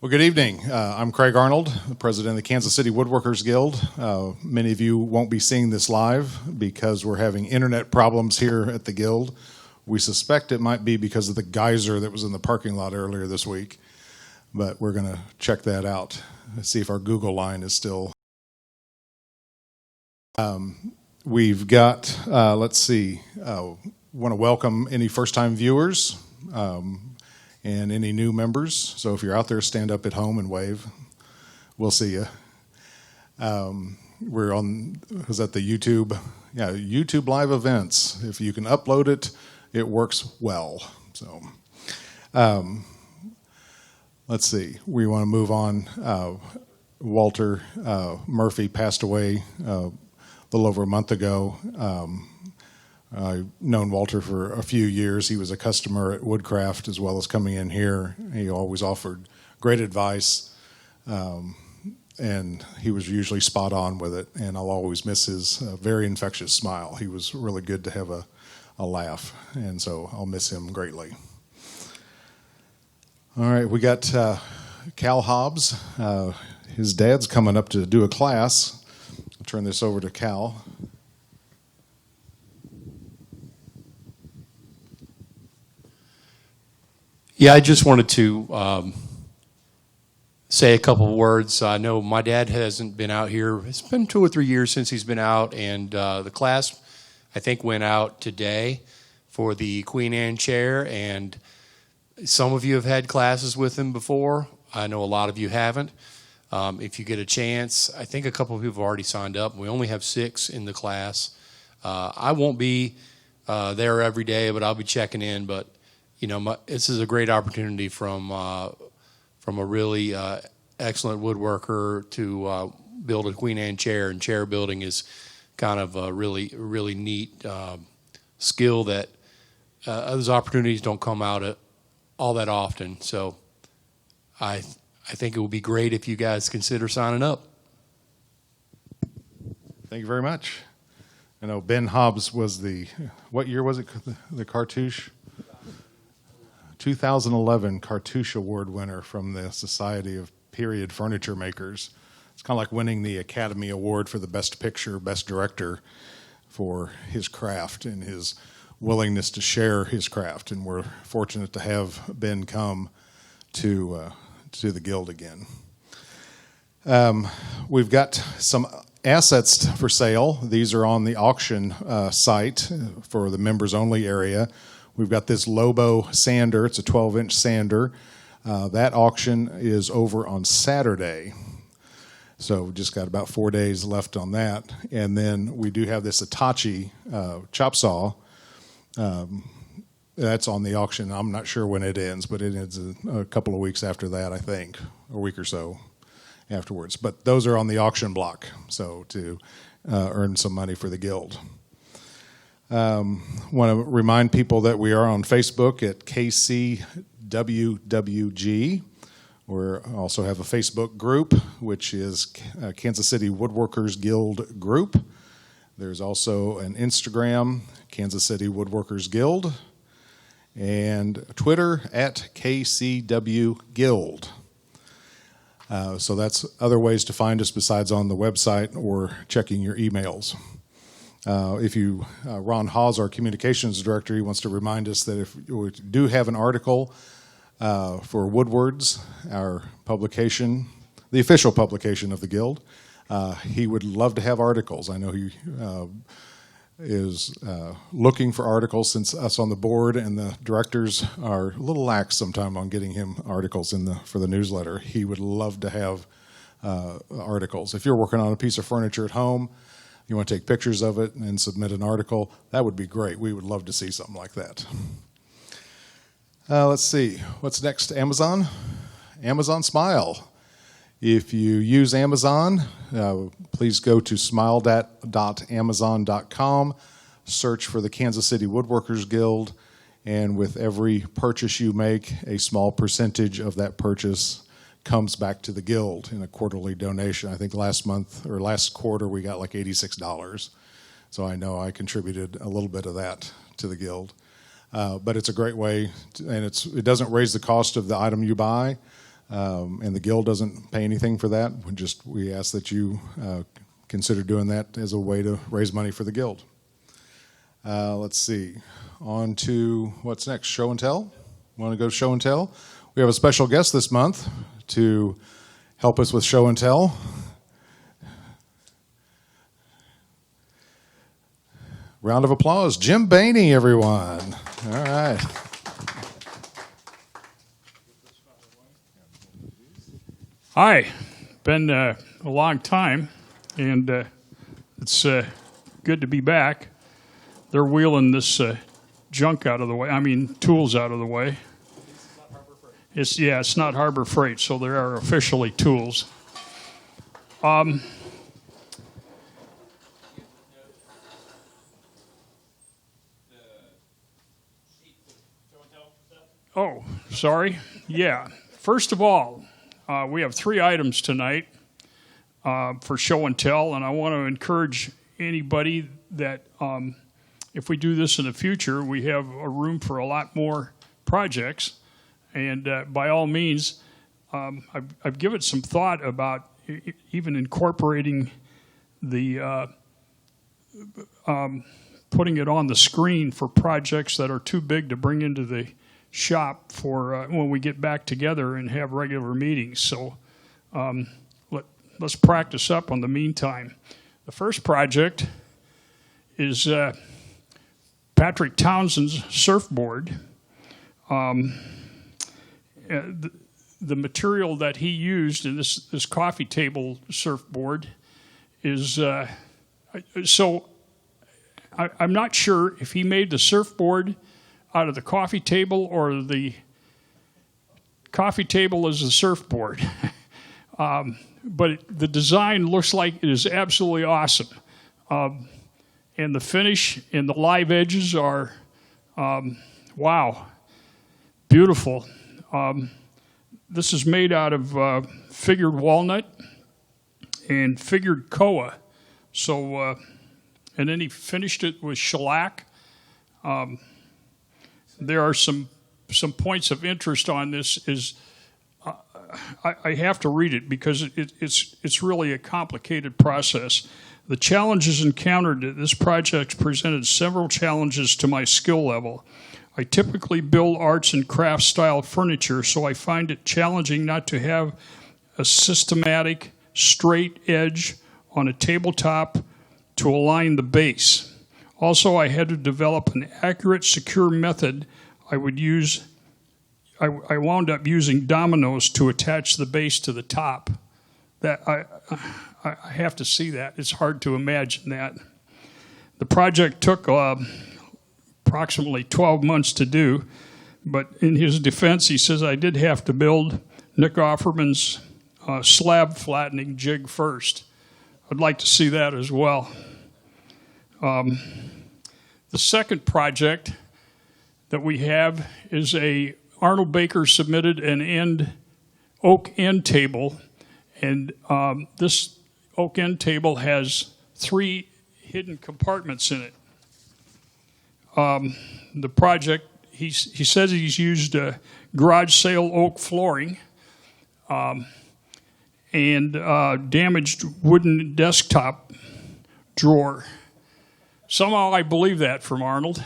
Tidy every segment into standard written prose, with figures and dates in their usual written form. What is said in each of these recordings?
Well, good evening. I'm Craig Arnold, the president of the Kansas City Woodworkers Guild. Many of you won't be seeing this live because we're having internet problems here at the Guild. We suspect it might be because of the geyser that was in the parking lot earlier this week, but we're going to check that out, see if our Google line is still. We've got, want to welcome any first-time viewers. And any new members. So if you're out there, stand up at home and wave. We'll see you. We're on, is that the YouTube? Yeah, YouTube live events. If you can upload it, it works well. So let's see. We want to move on. Walter Murphy passed away a little over a month ago. I've known Walter for a few years. He was a customer at Woodcraft as well as coming in here. He always offered great advice, and he was usually spot on with it, and I'll always miss his very infectious smile. He was really good to have a laugh, and so I'll miss him greatly. All right, we got Cal Hobbs. His dad's coming up to do a class. I'll turn this over to Cal. Yeah, I just wanted to say a couple of words. I know my dad hasn't been out here. It's been 2 or 3 years since he's been out, and the class, I think, went out today for the Queen Anne chair, and some of you have had classes with him before. I know a lot of you haven't. If you get a chance, I think a couple of people have already signed up. We only have 6 in the class. I won't be there every day, but I'll be checking in, but you know, this is a great opportunity from a really excellent woodworker to build a Queen Anne chair, and chair building is kind of a really neat skill that those opportunities don't come out all that often. So I think it would be great if you guys consider signing up. Thank you very much. I know Ben Hobbs was what year was it, the Cartouche? 2011 Cartouche Award winner from the Society of Period Furniture Makers. It's kind of like winning the Academy Award for the Best Picture, Best Director for his craft and his willingness to share his craft. And we're fortunate to have Ben come to the Guild again. We've got some assets for sale. These are on the auction site for the members only area. We've got this Lobo sander. It's a 12-inch sander. That auction is over on Saturday. So we just got about 4 days left on that. And then we do have this Hitachi chop saw. That's on the auction. I'm not sure when it ends, but it ends a couple of weeks after that, I think, a week or so afterwards. But those are on the auction block, so to earn some money for the Guild. Want to remind people that we are on Facebook at KCWWG. We also have a Facebook group, which is Kansas City Woodworkers Guild Group. There's also an Instagram, Kansas City Woodworkers Guild, and Twitter at KCW Guild. So that's other ways to find us besides on the website or checking your emails. Ron Hawes, our communications director, he wants to remind us that if we do have an article for Woodwards, our publication, the official publication of the Guild, he would love to have articles. I know he is looking for articles, since us on the board and the directors are a little lax sometime on getting him articles for the newsletter. He would love to have articles. If you're working on a piece of furniture at home, you want to take pictures of it and submit an article, that would be great. We would love to see something like that. Let's see. What's next? Amazon? Amazon Smile. If you use Amazon, please go to smile.amazon.com, search for the Kansas City Woodworkers Guild, and with every purchase you make, a small percentage of that purchase comes back to the Guild in a quarterly donation. I think last quarter we got like $86. So I know I contributed a little bit of that to the Guild. But it's a great way, and it doesn't raise the cost of the item you buy. And the Guild doesn't pay anything for that. We ask that you consider doing that as a way to raise money for the Guild. Let's see. On to what's next? Show and tell? Want to go show and tell? We have a special guest this month to help us with show and tell. Round of applause. Jim Bainey, everyone. All right. Hi. Been a long time, and it's good to be back. They're wheeling this junk out of the way. I mean, tools out of the way. It's not Harbor Freight, so they are officially tools. Oh, sorry. Yeah. First of all, we have 3 items tonight for show and tell, and I want to encourage anybody that if we do this in the future, we have a room for a lot more projects. And by all means, I've given some thought about even incorporating the putting it on the screen for projects that are too big to bring into the shop for when we get back together and have regular meetings. So let's practice up on the meantime. The first project is Patrick Townsend's surfboard. The material that he used in this coffee table surfboard is so I'm not sure if he made the surfboard out of the coffee table or the coffee table is the surfboard. But the design looks like it is absolutely awesome. And the finish and the live edges are, wow, beautiful. This is made out of figured walnut and figured koa. So, and then he finished it with shellac. There are some points of interest on this. I have to read it because it's really a complicated process. The challenges encountered at this project presented several challenges to my skill level. I typically build arts and crafts style furniture, so I find it challenging not to have a systematic straight edge on a tabletop to align the base. Also, I had to develop an accurate, secure method I would use. I wound up using dominoes to attach the base to the top. That I have to see that. It's hard to imagine that. The project took approximately 12 months to do, but in his defense, he says, I did have to build Nick Offerman's slab flattening jig first. I'd like to see that as well. The second project that we have is Arnold Baker submitted an oak end table, and this oak end table has 3 hidden compartments in it. The project, he says he's used garage sale oak flooring and damaged wooden desktop drawer. Somehow I believe that from Arnold.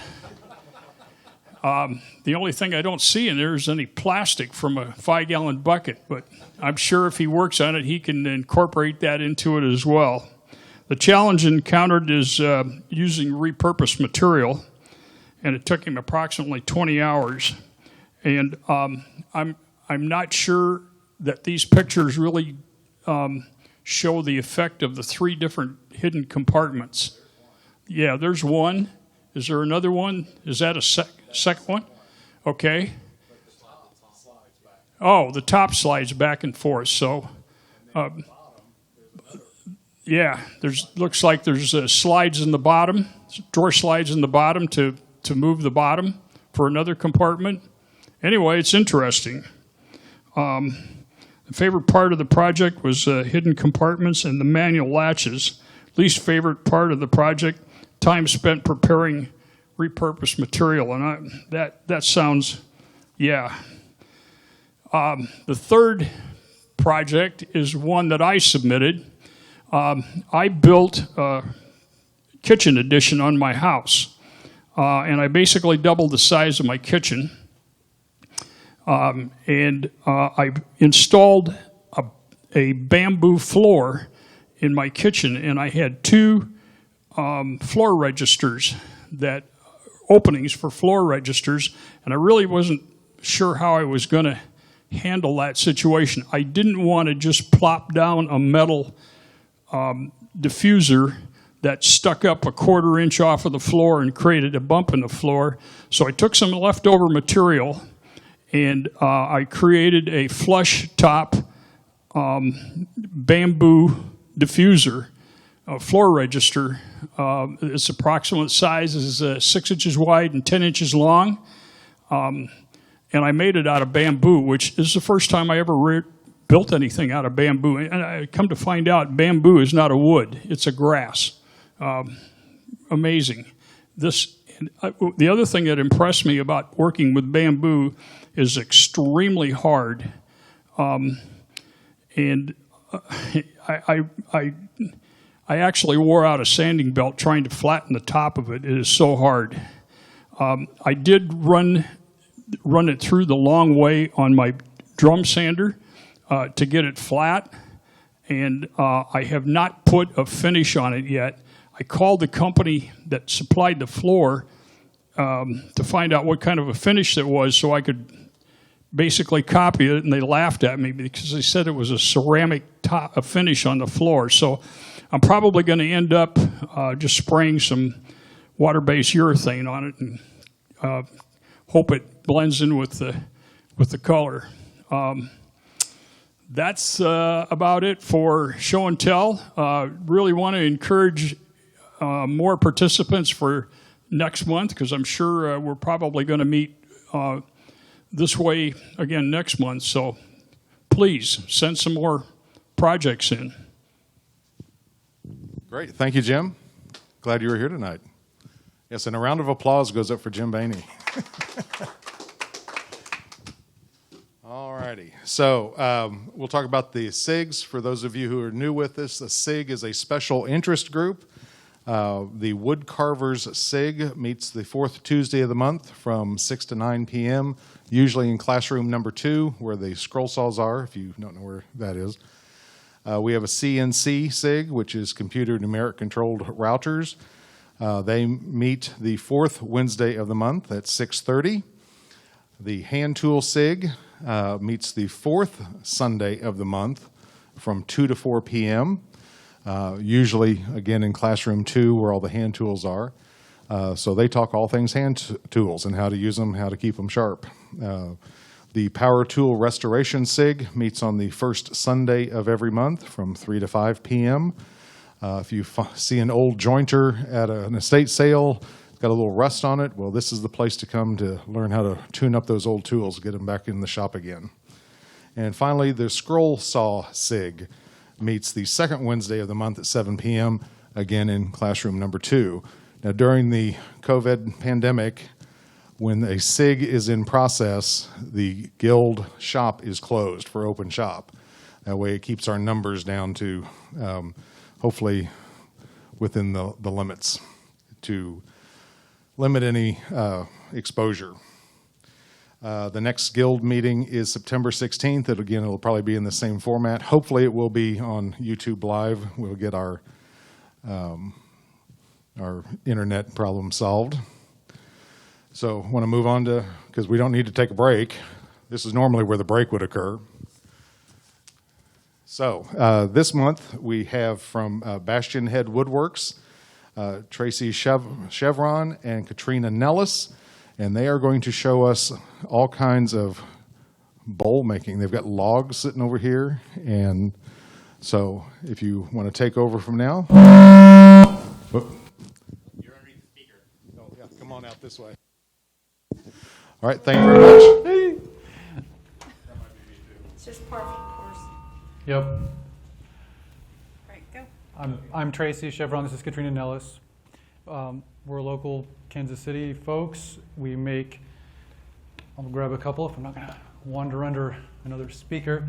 The only thing I don't see in there is any plastic from a 5-gallon bucket, but I'm sure if he works on it, he can incorporate that into it as well. The challenge encountered is using repurposed material, and it took him approximately 20 hours. And I'm not sure that these pictures really show the effect of the 3 different hidden compartments. Yeah, there's one. Is there another one? Is that a second one? Okay. Oh, the top slides back and forth. So, yeah, looks like there's slides in the bottom, drawer slides in the bottom to move the bottom for another compartment. Anyway, it's interesting. The favorite part of the project was hidden compartments and the manual latches. Least favorite part of the project, time spent preparing repurposed material, and that sounds, yeah. The third project is one that I submitted. I built a kitchen addition on my house, and I basically doubled the size of my kitchen. And I installed a bamboo floor in my kitchen, and I had two floor registers, openings for floor registers, and I really wasn't sure how I was going to handle that situation. I didn't want to just plop down a metal diffuser that stuck up a 1/4 inch off of the floor and created a bump in the floor. So I took some leftover material and I created a flush top bamboo diffuser, floor register. Its approximate size is 6 inches wide and 10 inches long. And I made it out of bamboo, which is the first time I ever built anything out of bamboo. And I come to find out bamboo is not a wood, it's a grass. Amazing. The other thing that impressed me about working with bamboo is extremely hard. And I actually wore out a sanding belt trying to flatten the top of it. It is so hard. I did run it through the long way on my drum sander to get it flat, and I have not put a finish on it yet. I called the company that supplied the floor to find out what kind of a finish that was so I could basically copy it, and they laughed at me because they said it was a ceramic finish on the floor. So I'm probably going to end up just spraying some water-based urethane on it and hope it blends in with the color. That's about it for show and tell. Really want to encourage more participants for next month, because I'm sure we're probably going to meet this way again next month. So please send some more projects in. Great. Thank you, Jim. Glad you were here tonight. Yes, and a round of applause goes up for Jim Bainey. All righty. So we'll talk about the SIGs. For those of you who are new with this, the SIG is a special interest group. The Wood Carvers SIG meets the fourth Tuesday of the month from 6 to 9 p.m., usually in classroom number 2, where the scroll saws are, if you don't know where that is. We have a CNC SIG, which is computer numeric controlled routers. They meet the fourth Wednesday of the month at 6:30. The hand tool SIG meets the fourth Sunday of the month from 2 to 4 p.m., usually, again, in classroom 2 where all the hand tools are. So they talk all things hand tools and how to use them, how to keep them sharp. The Power Tool Restoration SIG meets on the first Sunday of every month from 3 to 5 p.m. If you see an old jointer at an estate sale, it's got a little rust on it, well, this is the place to come to learn how to tune up those old tools, get them back in the shop again. And finally, the Scroll Saw SIG meets the second Wednesday of the month at 7 p.m., again in classroom number 2. Now, during the COVID pandemic, when a SIG is in process, the guild shop is closed for open shop. That way it keeps our numbers down to hopefully within the limits to limit any exposure. The next guild meeting is September 16th. It'll probably be in the same format. Hopefully it will be on YouTube Live. We'll get our internet problem solved. So I want to move on to, because we don't need to take a break. This is normally where the break would occur. So this month we have from Bastion Head Woodworks, Tracy Chevron and Katrina Nellis, and they are going to show us all kinds of bowl making. They've got logs sitting over here, and so if you want to take over from now. You're underneath the speaker. Oh, yeah, come on out this way. All right, thank you very much. It's just par for the course. Yep. Right, go. I'm Tracy Chevron. This is Katrina Nellis. We're local Kansas City folks. We make, I'll grab a couple if I'm not going to wander under another speaker.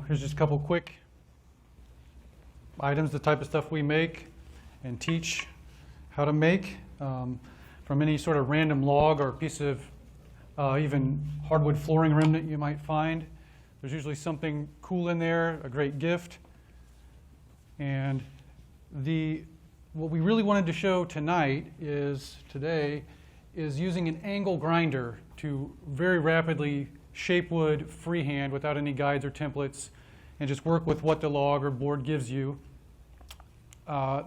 Here's just a couple quick items, the type of stuff we make and teach how to make. From any sort of random log or piece of even hardwood flooring remnant you might find. There's usually something cool in there, a great gift. And what we really wanted to show today is using an angle grinder to very rapidly shape wood freehand without any guides or templates and just work with what the log or board gives you.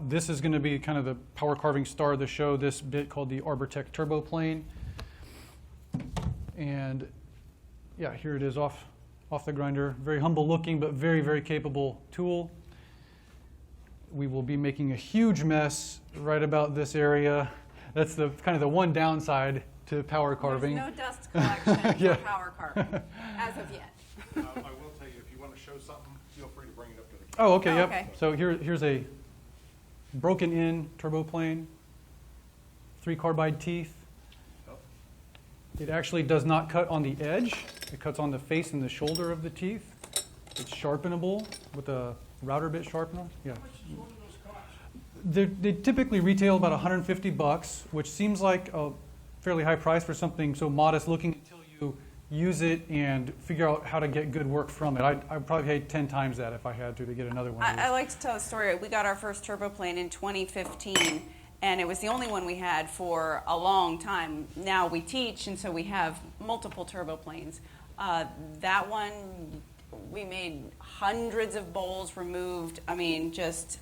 This is going to be kind of the power carving star of the show, this bit called the ArborTech Turbo Plane. And yeah, here it is off the grinder. Very humble looking, but very, very capable tool. We will be making a huge mess right about this area. That's the kind of the one downside to power carving. There's no dust collection Yeah. for power carving as of yet. I will tell you, if you want to show something, feel free to bring it up to the camera. Oh, okay, Oh, yep. okay. So here's a broken in turbo plane, 3 carbide teeth. It actually does not cut on the edge. It cuts on the face and the shoulder of the teeth. It's sharpenable with a router bit sharpener. Yeah. They typically retail about $150, which seems like a fairly high price for something so modest looking until you use it and figure out how to get good work from it. I'd probably pay 10 times that if I had to get another one of these. I like to tell a story. We got our first turbo plane in 2015, and it was the only one we had for a long time. Now we teach, and so we have multiple turbo planes. That one, we made hundreds of bowls removed. I mean, just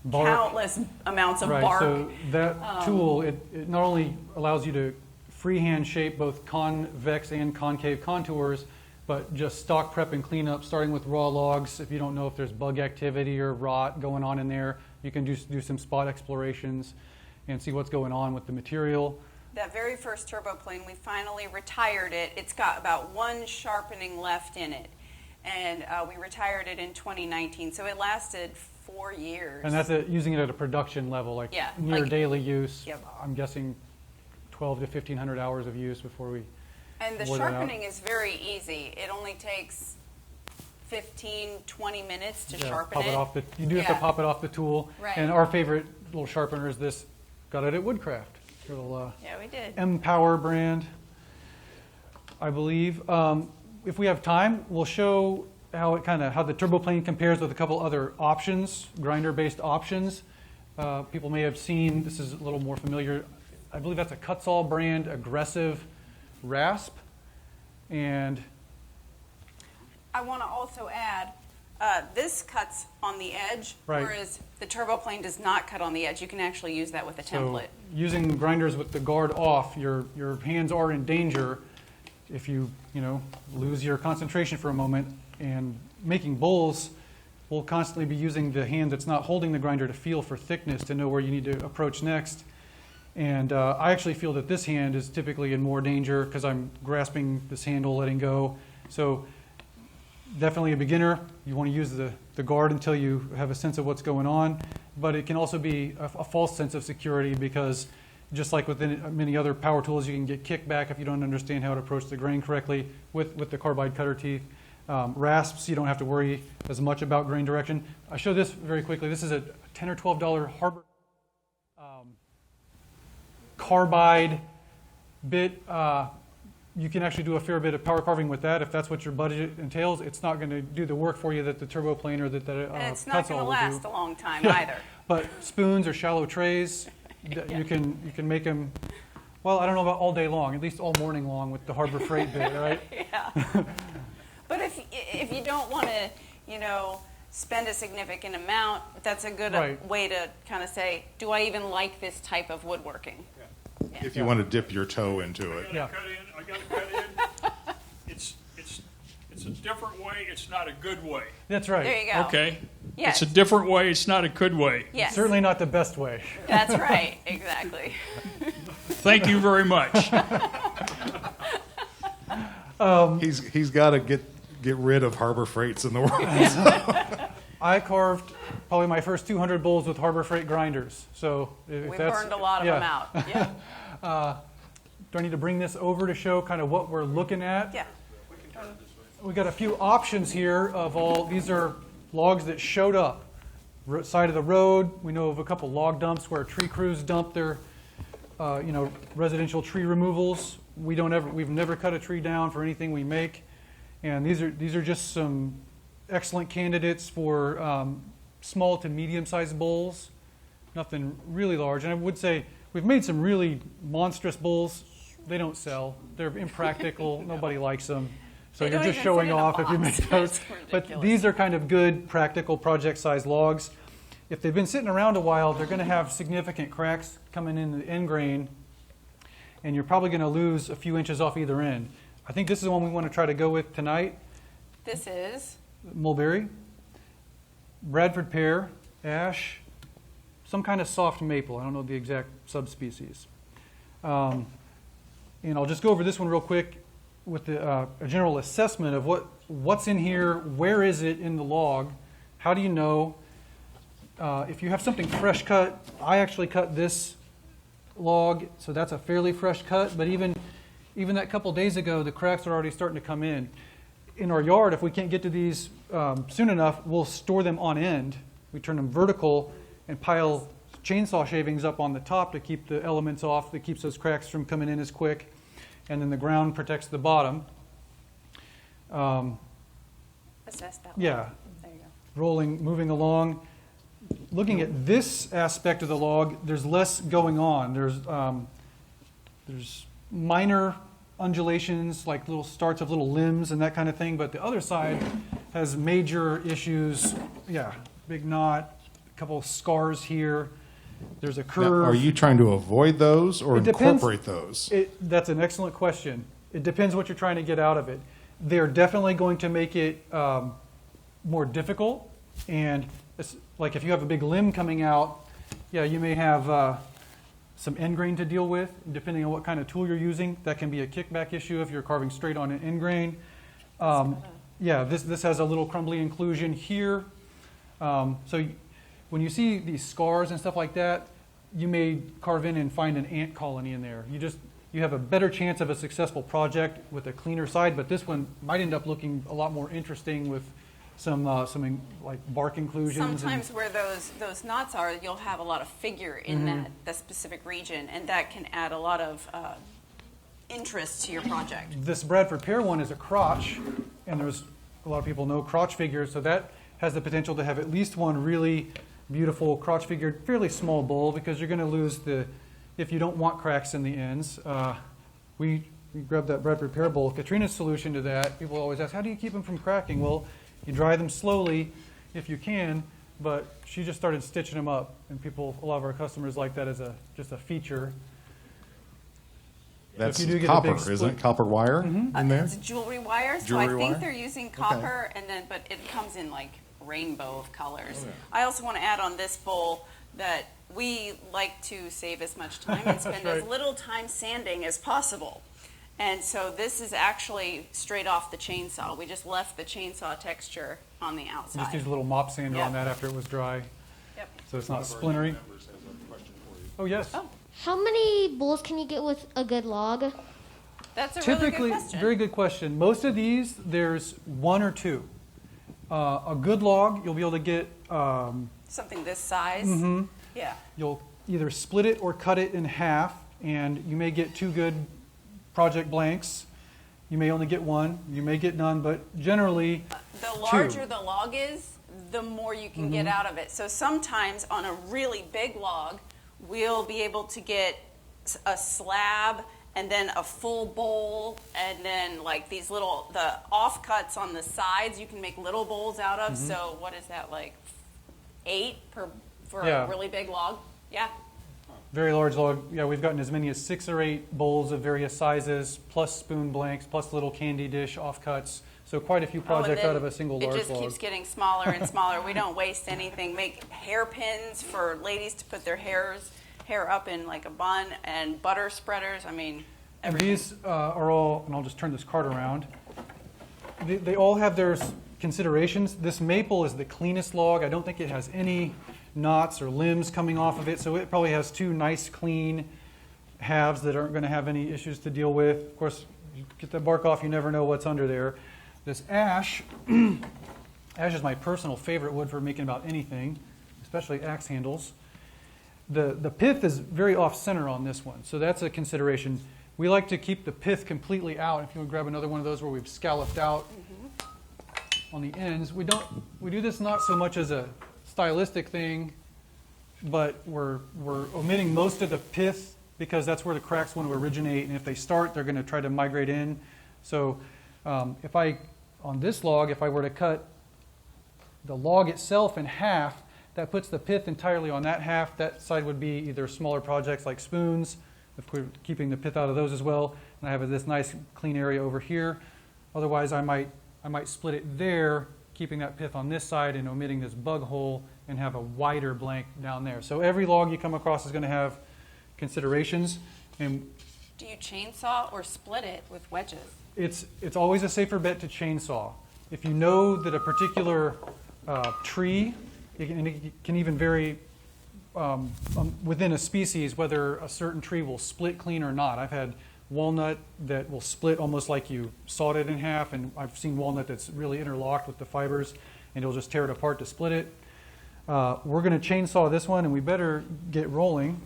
Bark. countless amounts of Right, bark. so that tool, it not only allows you to freehand shape both convex and concave contours, but just stock prep and cleanup, starting with raw logs. If you don't know if there's bug activity or rot going on in there, you can do some spot explorations and see what's going on with the material. That very first turbo plane, we finally retired it. It's got about one sharpening left in it. And we retired it in 2019. So it lasted 4 years. And that's using it at a production level, like Yeah, near like- daily use. Yep. I'm guessing 12 to 1,500 hours of use before we And the wore that out. sharpening is very easy. It only takes 15, 20 minutes to sharpen pop it it. off you do have to Yeah. pop it off the tool. Right. And our favorite little sharpener is this, got it at Woodcraft. Little Yeah, we did. M-Power brand, I believe. If we have time, we'll show how the turbo plane compares with a couple other options, grinder-based options. People may have seen, this is a little more familiar, I believe that's a Kutzall brand aggressive rasp. And I want to also add, this cuts on the edge, Right. whereas the turbo plane does not cut on the edge. You can actually use that with a template. so using grinders with the guard off, your hands are in danger if you lose your concentration for a moment. And making bowls, we'll constantly be using the hand that's not holding the grinder to feel for thickness to know where you need to approach next. And I actually feel that this hand is typically in more danger because I'm grasping this handle, letting go. So definitely a beginner. You want to use the guard until you have a sense of what's going on. But it can also be a false sense of security because just like with many other power tools, you can get kickback if you don't understand how to approach the grain correctly with the carbide cutter teeth. Rasps, you don't have to worry as much about grain direction. I show this very quickly. This is a $10 or $12 Harbor carbide bit. You can actually do a fair bit of power carving with that if that's what your budget entails. It's not going to do the work for you that the turbo plane or that And it's not going Kutzall to will last do. a long time either. But spoons or shallow trays, you can make them. Well, I don't know about all day long, at least all morning long with the Harbor Freight bit, right? Yeah. But if you don't want to, spend a significant amount, that's a good Right. way to kind of say, do I even like this type of woodworking? If you want to dip your toe into it. Yeah. I got to cut in. It's a different way. It's not a good way. That's right. There you go. Okay? Yes. It's a different way. It's not a good way. Yes. Certainly not the best way. That's right. Exactly. Thank you very much. He's got to get rid of Harbor Freights in the world. I carved probably my first 200 bowls with Harbor Freight grinders. So if We that's, burned a lot of yeah. them out. Yeah. Do I need to bring this over to show kind of what we're looking at? Yeah. we got a few options here of all, these are logs that showed up. Side of the road, we know of a couple log dumps where tree crews dump their, residential tree removals. We've never cut a tree down for anything we make. And these are just some excellent candidates for small to medium-sized bowls. Nothing really large. And I would say we've made some really monstrous bowls. They don't sell. They're impractical. Nobody likes them. So They you're don't just even showing fit in a off if you box. make those. That's But ridiculous. these are kind of good, practical, project-sized logs. If they've been sitting around a while, they're going to have significant cracks coming in the end grain, and you're probably going to lose a few inches off either end. I think this is the one we want to try to go with tonight. This is, Mulberry, Bradford pear, ash, some kind of soft maple. I don't know the exact subspecies. And I'll just go over this one real quick with a general assessment of what's in here, where is it in the log, how do you know? If you have something fresh cut, I actually cut this log, so that's a fairly fresh cut, but even that couple days ago, the cracks are already starting to come in. In our yard, if we can't get to these soon enough, we'll store them on end. We turn them vertical and pile chainsaw shavings up on the top to keep the elements off, that keeps those cracks from coming in as quick. And then the ground protects the bottom. assess that. Yeah, There you go. moving along. Looking at this aspect of the log, there's less going on. There's minor undulations, like little starts of little limbs and that kind of thing, but the other side has major issues. Yeah, big knot, a couple of scars here. There's a Now, curve. are you trying to avoid those or It depends. incorporate those? That's an excellent question. It depends what you're trying to get out of it. They're definitely going to make it more difficult, and like if you have a big limb coming out, yeah, you may have some end grain to deal with, depending on what kind of tool you're using. That can be a kickback issue if you're carving straight on an end grain. Yeah, this has a little crumbly inclusion here. When you see these scars and stuff like that, you may carve in and find an ant colony in there. You have a better chance of a successful project with a cleaner side, but this one might end up looking a lot more interesting with some like bark inclusions. Sometimes where those knots are, you'll have a lot of figure in that specific region, and that can add a lot of interest to your project. This Bradford pear one is a crotch, and there's a lot of people know crotch figures, so that has the potential to have at least one really beautiful crotch figured, fairly small bowl, because you're going to lose if you don't want cracks in the ends. We grabbed that Bradford pear bowl. Katrina's solution to that, people always ask, how do you keep them from cracking? Well, you dry them slowly if you can, but she just started stitching them up, and a lot of our customers like that as just a feature. That's if you do get a copper, big isn't split- it? Copper wire in there? It's jewelry wire, so Jewelry I think wire? they're using copper, but it comes in like rainbow of colors. Okay. I also want to add on this bowl that we like to save as much time and spend as right. little time sanding as possible. And so this is actually straight off the chainsaw. We just left the chainsaw texture on the outside. Just use a little mop sander Yep. on that after it was dry, Yep. so it's not splintery. Oh, yes. Oh, How many bowls can you get with a good log? that's a Typically, really good question. very good question. Most of these, there's one or two. A good log, you'll be able to get, Something this size. Yeah. you'll either split it or cut it in half, and you may get two good project blanks. You may only get one, you may get none, but generally, The larger the log is, the more you can get out of it. So sometimes on a really big log, we'll be able to get a slab and then a full bowl, and then like the offcuts on the sides you can make little bowls out of. So what is that, like 8 for Yeah. a really big log? Yeah. very large log, yeah, we've gotten as many as 6 or 8 bowls of various sizes, plus spoon blanks, plus little candy dish offcuts. So quite a few projects then out of a single it large just log. keeps getting smaller and smaller. We don't waste anything. Make hairpins for ladies to put their hair up in like a bun, and butter spreaders. I mean, And everything. these are all, and I'll just turn this card around. They all have their considerations. This maple is the cleanest log. I don't think it has any knots or limbs coming off of it, so it probably has 2 nice, clean halves that aren't going to have any issues to deal with. Of course, you get that bark off, you never know what's under there. This ash, ash is my personal favorite wood for making about anything, especially axe handles. The pith is very off-center on this one, so that's a consideration. We like to keep the pith completely out. If you want to grab another one of those where we've scalloped out on the ends. We do this not so much as a stylistic thing, but we're omitting most of the pith because that's where the cracks want to originate, and if they start, they're going to try to migrate in. So on this log, if I were to cut the log itself in half, that puts the pith entirely on that half. That side would be either smaller projects like spoons, if we're keeping the pith out of those as well. And I have this nice clean area over here. Otherwise, I might split it there, keeping that pith on this side and omitting this bug hole and have a wider blank down there. So every log you come across is going to have considerations. And Do you chainsaw or split it with wedges? it's always a safer bet to chainsaw. If you know that a particular tree, it can even vary within a species whether a certain tree will split clean or not. I've had walnut that will split almost like you sawed it in half, and I've seen walnut that's really interlocked with the fibers, and you'll just tear it apart to split it. We're going to chainsaw this one, and we better get rolling.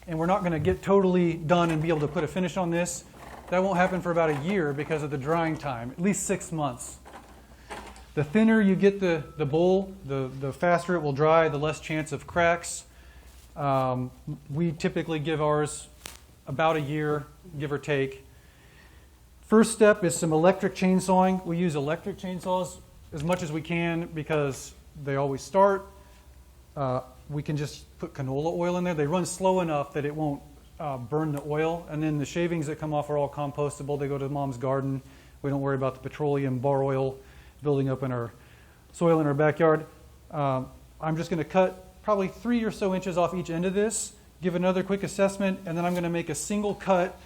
And we're not going to get totally done and be able to put a finish on this. That won't happen for about a year because of the drying time, at least 6 months. The thinner you get the bowl, the faster it will dry, the less chance of cracks. We typically give ours about a year, give or take. First step is some electric chainsawing. We use electric chainsaws as much as we can because they always start. We can just put canola oil in there. They run slow enough that it won't burn the oil. And then the shavings that come off are all compostable. They go to Mom's garden. We don't worry about the petroleum bar oil building up in our soil in our backyard. I'm just going to cut probably 3 or so inches off each end of this, give another quick assessment, and then I'm going to make a single cut.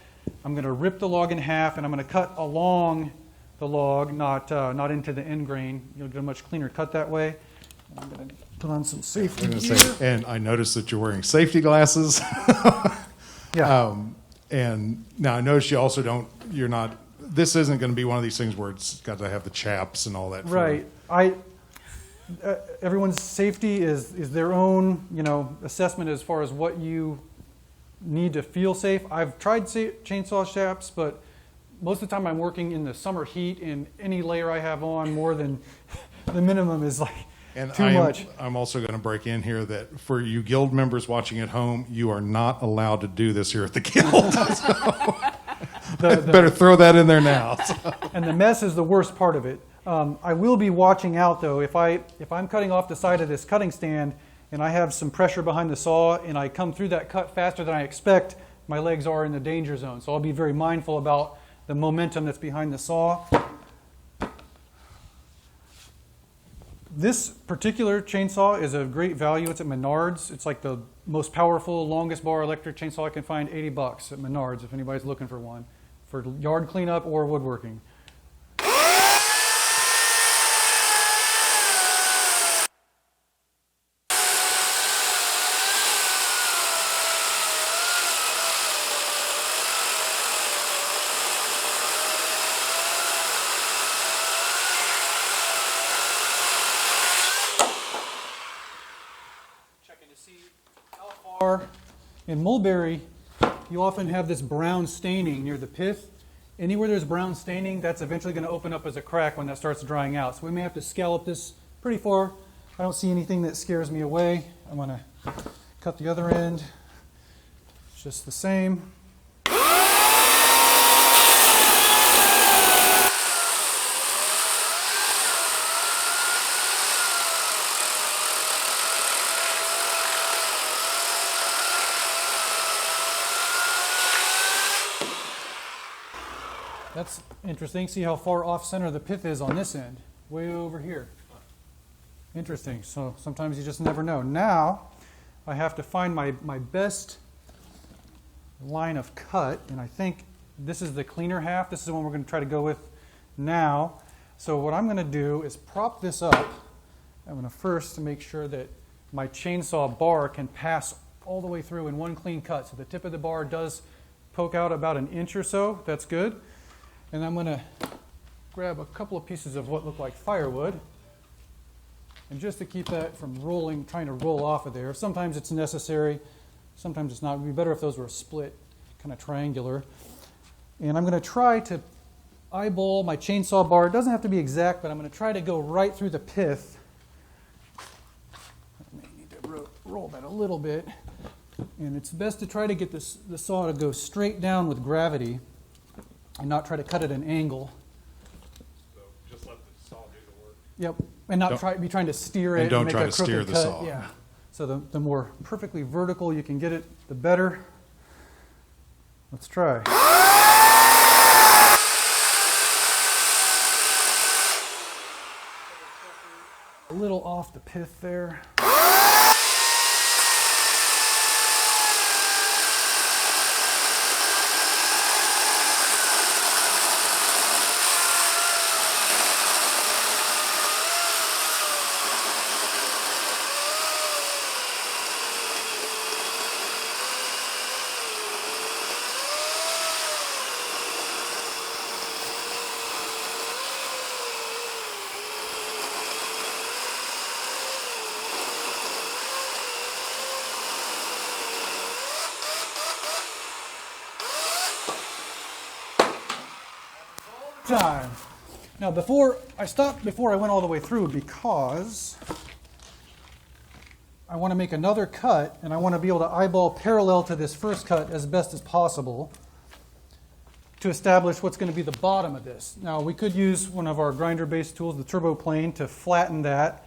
I'm going to rip the log in half, and I'm going to cut along the log, not into the end grain. You'll get a much cleaner cut that way. I'm going to put on some safety gear. And I noticed that you're wearing safety glasses. Yeah. And now I notice you also you're not, this isn't going to be one of these things where it's got to have the chaps and all that. Right. Everyone's safety is their own, assessment as far as what you need to feel safe. I've tried chainsaw chaps, but most of the time I'm working in the summer heat, and any layer I have on more than the minimum is like too much. I'm also going to break in here that for you guild members watching at home, you are not allowed to do this here at the guild. Better throw that in there now. And the mess is the worst part of it. I will be watching out though. If I'm cutting off the side of this cutting stand and I have some pressure behind the saw and I come through that cut faster than I expect, my legs are in the danger zone. So I'll be very mindful about the momentum that's behind the saw. This particular chainsaw is of great value. It's at Menards. It's like the most powerful, longest bar electric chainsaw I can find. $80 at Menards if anybody's looking for one for yard cleanup or woodworking. In mulberry, you often have this brown staining near the pith. Anywhere there's brown staining, that's eventually going to open up as a crack when that starts drying out. So we may have to scallop this pretty far. I don't see anything that scares me away. I'm going to cut the other end. It's just the same. That's interesting. See how far off center the pith is on this end, way over here. Interesting. So sometimes you just never know. Now I have to find my best line of cut, and I think this is the cleaner half. This is the one we're going to try to go with now. So what I'm going to do is prop this up. I'm going to first make sure that my chainsaw bar can pass all the way through in one clean cut. So the tip of the bar does poke out about an inch or so. That's good. And I'm going to grab a couple of pieces of what look like firewood. And just to keep that from rolling, trying to roll off of there. Sometimes it's necessary, sometimes it's not. It would be better if those were split, kind of triangular. And I'm going to try to eyeball my chainsaw bar. It doesn't have to be exact, but I'm going to try to go right through the pith. I may need to roll that a little bit. And it's best to try to get the saw to go straight down with gravity and not try to cut at an angle. So just let the saw do the work. Yep, and not be trying to steer it. And don't make try a to steer crooked the cut. saw. Yeah. So the more perfectly vertical you can get it, the better. Let's try. A little off the pith there. Time. Now I stopped before I went all the way through because I want to make another cut and I want to be able to eyeball parallel to this first cut as best as possible to establish what's going to be the bottom of this. Now we could use one of our grinder-based tools, the turbo plane, to flatten that,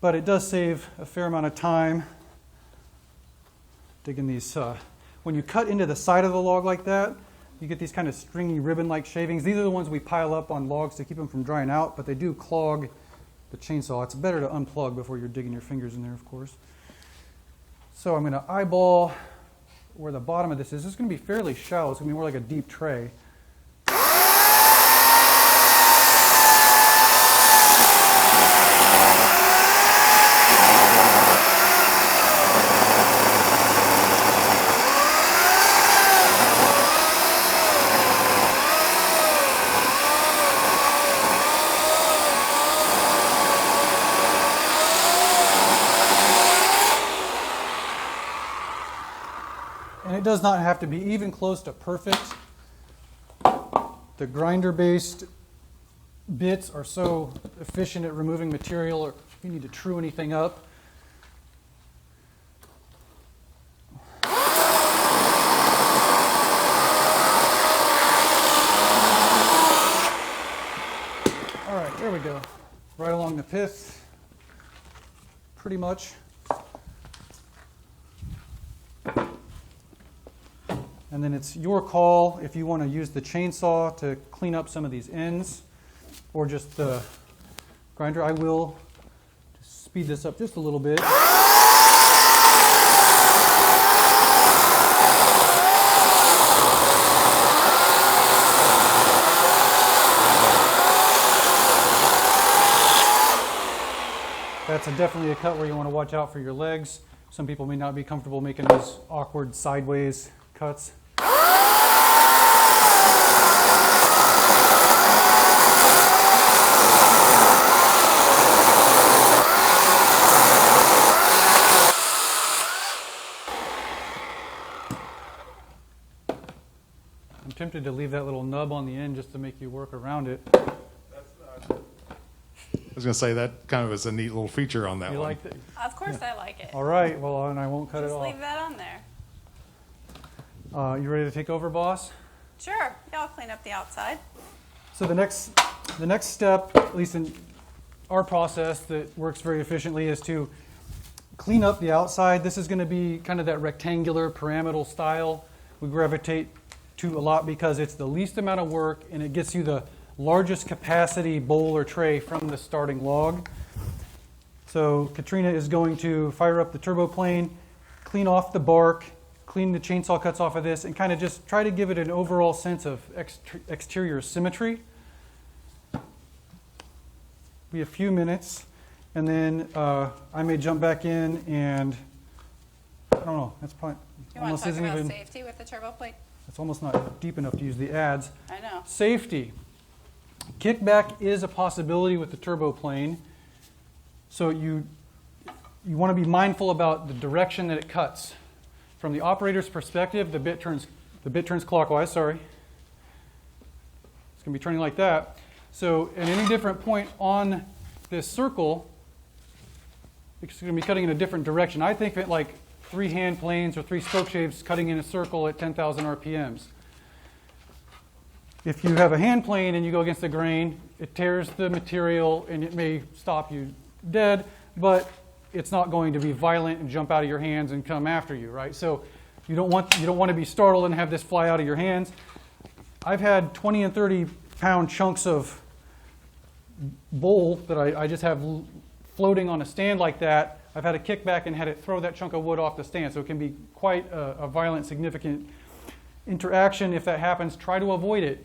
but it does save a fair amount of time digging these. When you cut into the side of the log like that, you get these kind of stringy ribbon-like shavings. These are the ones we pile up on logs to keep them from drying out, but they do clog the chainsaw. It's better to unplug before you're digging your fingers in there, of course. So I'm going to eyeball where the bottom of this is. This is going to be fairly shallow. It's going to be more like a deep tray. And it does not have to be even close to perfect. The grinder-based bits are so efficient at removing material, or if you need to true anything up. All right, there we go. Right along the pith, pretty much. And then it's your call if you want to use the chainsaw to clean up some of these ends or just the grinder. I will just speed this up just a little bit. That's definitely a cut where you want to watch out for your legs. Some people may not be comfortable making those awkward sideways cuts. I'm tempted to leave that little nub on the end just to make you work around it. I was going to say that kind of is a neat little feature on that You one. like that? Of course I like it. All right, well, and I won't cut it Just off. leave that on there. You ready to take over, boss? Sure. Yeah, I'll clean up the outside. So the next step, at least in our process that works very efficiently, is to clean up the outside. This is going to be kind of that rectangular pyramidal style we gravitate to a lot because it's the least amount of work and it gets you the largest capacity bowl or tray from the starting log. So Katrina is going to fire up the turbo plane, clean off the bark, clean the chainsaw cuts off of this, and kind of just try to give it an overall sense of exterior symmetry. Be a few minutes, and then I may jump back in and I don't know. That's probably You want almost to talk isn't about even. safety with the turbo plate? It's almost not deep enough to use the adze. I know. Safety. Kickback is a possibility with the turbo plane. So you want to be mindful about the direction that it cuts. From the operator's perspective, the bit turns clockwise, sorry. It's going to be turning like that. So at any different point on this circle, it's going to be cutting in a different direction. I think of it like 3 hand planes or 3 spoke shapes cutting in a circle at 10,000 RPMs. If you have a hand plane and you go against the grain, it tears the material and it may stop you dead, but it's not going to be violent and jump out of your hands and come after you, right? So you don't want to be startled and have this fly out of your hands. I've had 20 and 30 pound chunks of bowl that I just have floating on a stand like that. I've had a kickback and had it throw that chunk of wood off the stand, so it can be quite a violent, significant interaction. If that happens, try to avoid it.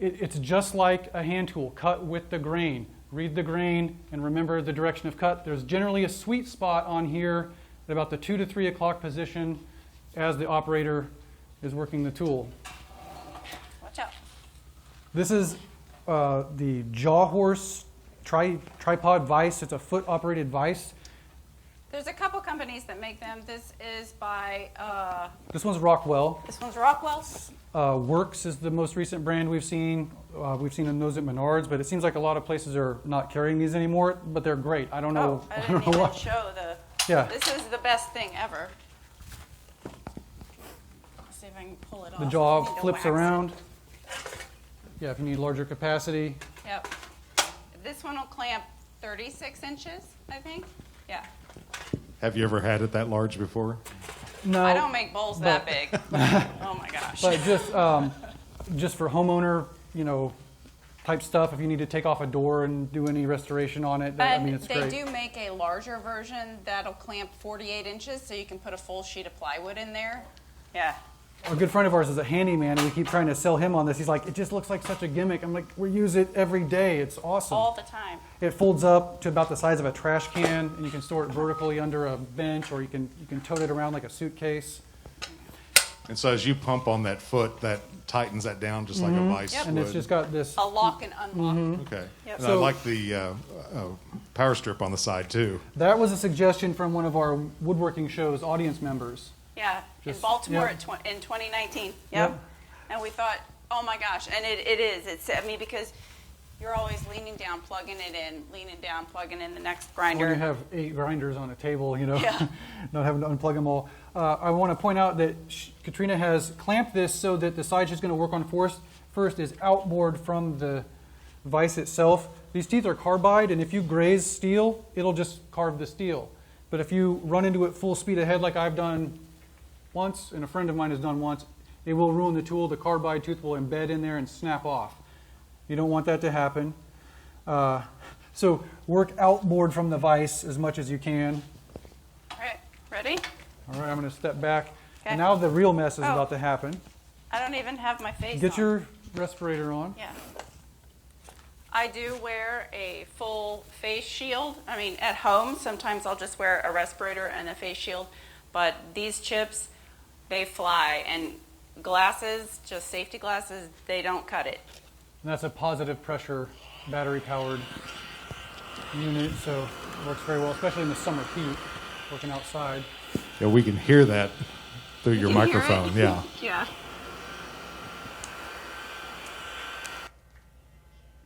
It's just like a hand tool. Cut with the grain. Read the grain and remember the direction of cut. There's generally a sweet spot on here at about the 2 to 3 o'clock position as the operator is working the tool. Watch out. This is the Jaw Horse tripod vise. It's a foot-operated vise. There's a couple companies that make them. This is by, This one's Rockwell. this one's Rockwell's. Works is the most recent brand we've seen. We've seen those at Menards, but it seems like a lot of places are not carrying these anymore, but they're great. I don't know. Oh, I didn't don't know even why. show the, Yeah. this is the best thing ever. Let's see if I can pull it off. The I jaw need to flips wax it. around. Yeah, if you need larger capacity. Yep. This one will clamp 36 inches, I think. Yeah. Have you ever had it that large before? No, I don't make bowls that big. Oh my gosh. but just for homeowner, type stuff. If you need to take off a door and do any restoration on it, I mean, And it's they great. do make a larger version that'll clamp 48 inches, so you can put a full sheet of plywood in there. Yeah. A good friend of ours is a handyman, and we keep trying to sell him on this. He's like, it just looks like such a gimmick. I'm like, we use it every day. It's awesome. All the time. It folds up to about the size of a trash can, and you can store it vertically under a bench, or you can tote it around like a suitcase. And so as you pump on that foot, that tightens that down just like a vice Yep. And would. it's just got this. A lock and unlock. Okay. Yep. And I So- like the power strip on the side too. That was a suggestion from one of our woodworking show's audience members. Yeah, in Just- Baltimore yeah. in 2019. Yep. Yep. And we thought, oh my gosh, and it is. Because you're always leaning down, plugging it in, leaning down, plugging in the next grinder. When you have 8 grinders on a table, Yeah. not having to unplug them all. I want to point out that Katrina has clamped this so that the side she's going to work on first is outboard from the vise itself. These teeth are carbide, and if you graze steel, it'll just carve the steel. But if you run into it full speed ahead like I've done once, and a friend of mine has done once, it will ruin the tool. The carbide tooth will embed in there and snap off. You don't want that to happen. So work outboard from the vise as much as you can. All right, ready? All right, I'm going to step back. Okay. And now the real mess is Oh. about to happen. I don't even have my face Get on. your respirator on. Yeah. I do wear a full face shield. I mean, at home, sometimes I'll just wear a respirator and a face shield. But these chips, they fly. And glasses, just safety glasses, they don't cut it. And that's a positive pressure battery-powered unit, so it works very well, especially in the summer heat, working outside. Yeah, we can hear that through your You can hear it? microphone. Yeah. Yeah.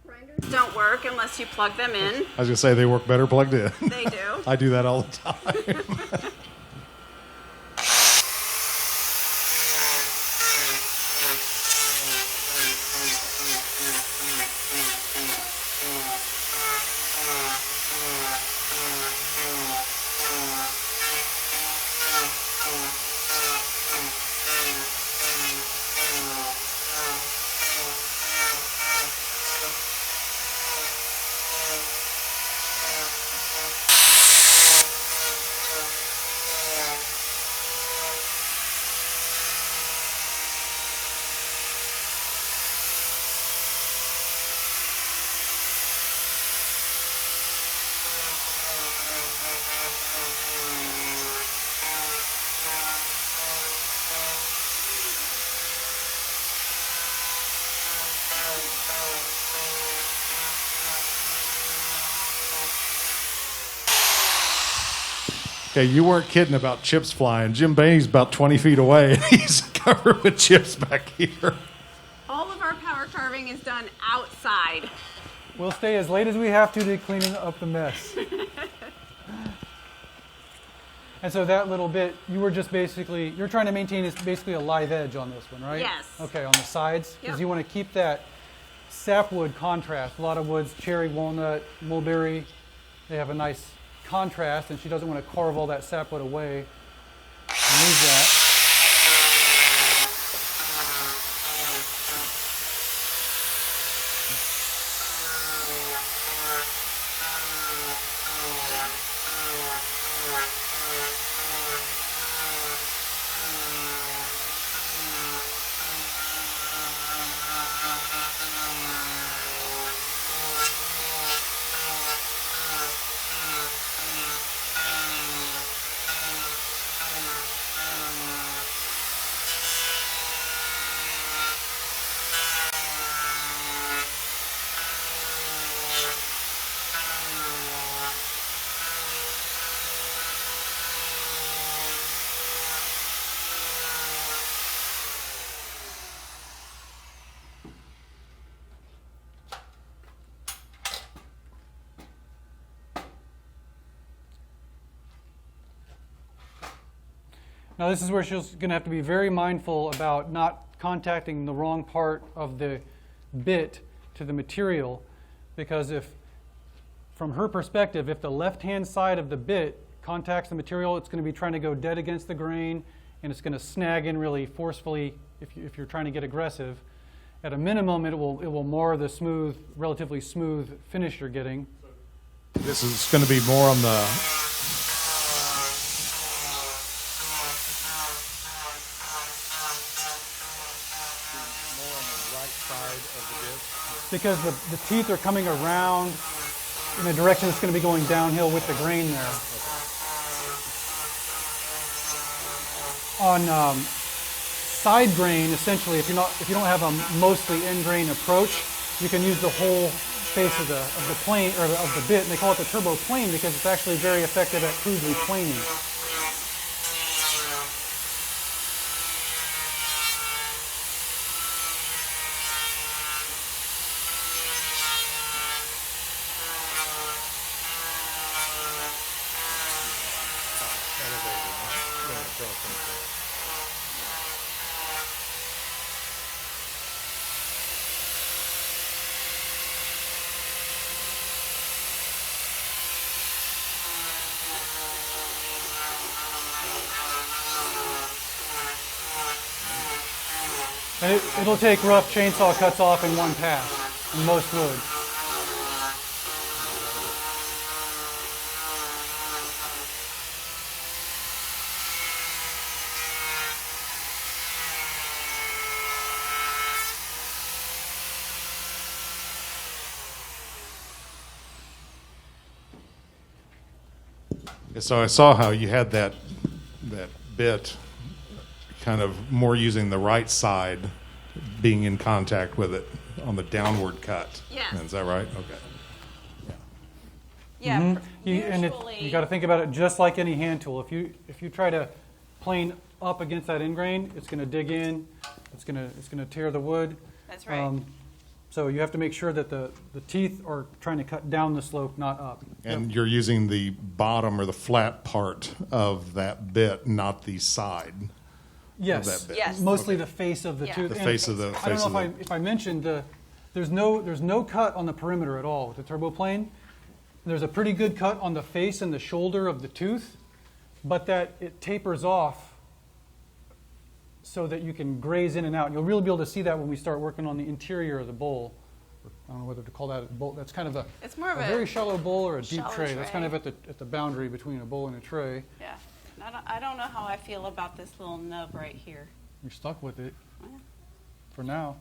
Grinders don't work unless you plug them in. I was gonna say they work better plugged in. They do. I do that all the time. Okay, you weren't kidding about chips flying. Jim Bainey's about 20 feet away, and he's covered with chips back here. All of our power carving is done outside. We'll stay as late as we have to cleaning up the mess. And so that little bit, you were just basically, you're trying to maintain is basically a live edge on this one, right? Yes. Okay, on the sides, because Yep. you want to keep that sapwood contrast. A lot of woods, cherry, walnut, mulberry, they have a nice contrast, and she doesn't want to carve all that sapwood away. Remove that. Now this is where she's going to have to be very mindful about not contacting the wrong part of the bit to the material, because if, from her perspective, if the left-hand side of the bit contacts the material, it's going to be trying to go dead against the grain, and it's going to snag in really forcefully if you're trying to get aggressive. At a minimum, it will mar the smooth, relatively smooth finish you're getting. This is going to be more on the right side of the disc. Because the teeth are coming around in a direction that's going to be going downhill with the grain there. On side grain, essentially, if you don't have a mostly end grain approach, you can use the whole face of the plane or of the bit, and they call it the turbo plane because it's actually very effective at crudely planing. And it'll take rough chainsaw cuts off in one pass, in most wood. So I saw how you had that bit kind of more using the right side being in contact with it on the downward cut. Yes. Is that right? Okay. Yeah. You got to think about it just like any hand tool. If you try to plane up against that end grain, it's going to dig in. It's going to tear the wood. That's right. So you have to make sure that the teeth are trying to cut down the slope, not up. And you're using the bottom or the flat part of that bit, not the side. Yes. Of that bit. Yes. Mostly the face of the Yeah. tooth. The And face of the I don't know if I mentioned there's no cut on the perimeter at all with the turbo plane. There's a pretty good cut on the face and the shoulder of the tooth, but that it tapers off so that you can graze in and out. And you'll really be able to see that when we start working on the interior of the bowl. I don't know whether to call that a bowl. That's kind of It's more of a a very shallow bowl or a deep shallow tray. That's tray. kind of at the boundary between a bowl and a tray. Yeah. I don't know how I feel about this little nub right here. You're stuck with it Yeah. for now.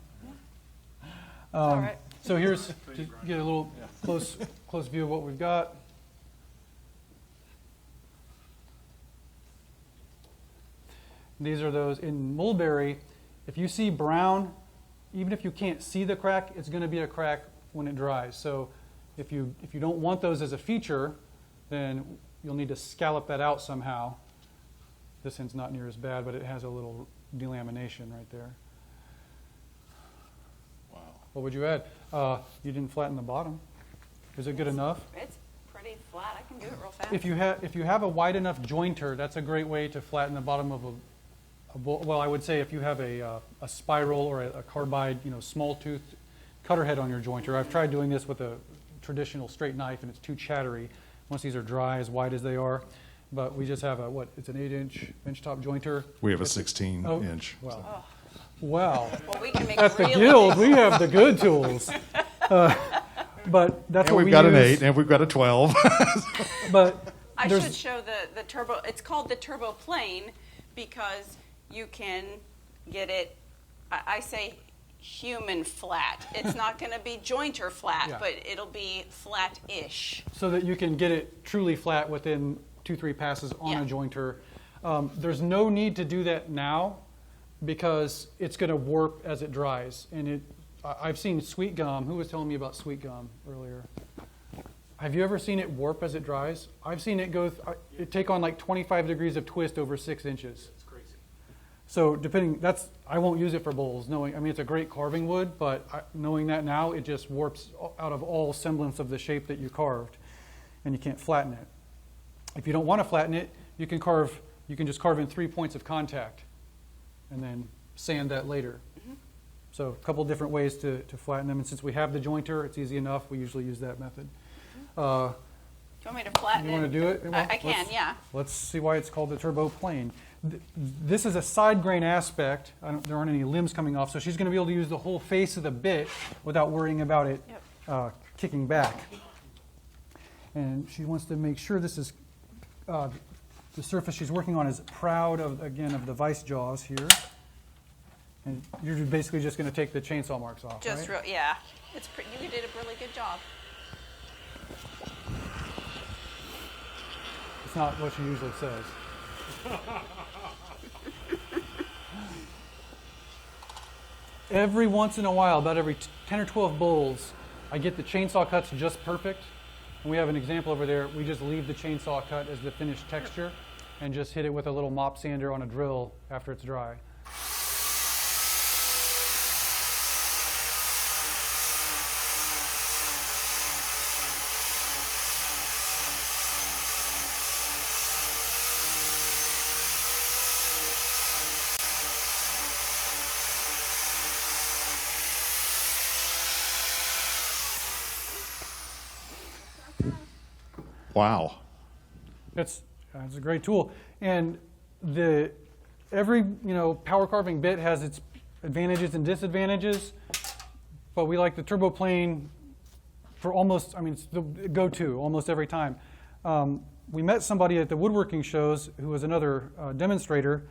all right. So here's to get a little close view of what we've got. These are those in mulberry. If you see brown, even if you can't see the crack, it's going to be a crack when it dries. So if you don't want those as a feature, then you'll need to scallop that out somehow. This end's not near as bad, but it has a little delamination right there. Wow. What would you add? You didn't flatten the bottom. Is it good enough? It's pretty flat. I can do it real fast. If you have a wide enough jointer, that's a great way to flatten the bottom of a bowl. Well, I would say if you have a spiral or a carbide, small tooth cutter head on your jointer. I've tried doing this with a traditional straight knife, and it's too chattery. Once these are dry, as wide as they are, but we just have it's an 8-inch benchtop jointer. We have a 16-inch. Wow. Wow. Well, we can make At the really Guild, we have the good tools. But that's And what we've we got an use. 8, and we've got a 12. But I there's- should show the turbo. It's called the turbo plane because you can get it, I say human flat. It's not going to be jointer flat, Yeah. but it'll be flat-ish. so that you can get it truly flat within 2-3 passes on Yeah. a jointer. There's no need to do that now because it's going to warp as it dries. And I've seen sweet gum. Who was telling me about sweet gum earlier? Have you ever seen it warp as it dries? I've seen it it take on like 25 degrees of twist over 6 inches. It's crazy. So I won't use it for bowls. It's a great carving wood, but knowing that now, it just warps out of all semblance of the shape that you carved, and you can't flatten it. If you don't want to flatten it, you can just carve in 3 points of contact, and then sand that later. Mm-hmm. So a couple different ways to flatten them, and since we have the jointer, it's easy enough. We usually use that method. Do you want me to flatten You it? want to do it? I can, yeah. Let's see why it's called the turbo plane. This is a side grain aspect. There aren't any limbs coming off, so she's going to be able to use the whole face of the bit without worrying about it kicking back. And she wants to make sure this is the surface she's working on is proud of the vice jaws here. And you're basically just going to take the chainsaw marks off, Just right? yeah. You did a really good job. It's not what she usually says. Every once in a while, about every 10 or 12 bowls, I get the chainsaw cuts just perfect. And we have an example over there. We just leave the chainsaw cut as the finished texture and just hit it with a little mop sander on a drill after it's dry. Wow. That's a great tool, and every power carving bit has its advantages and disadvantages. But we like the turbo plane for it's the go-to almost every time. We met somebody at the woodworking shows who was another demonstrator.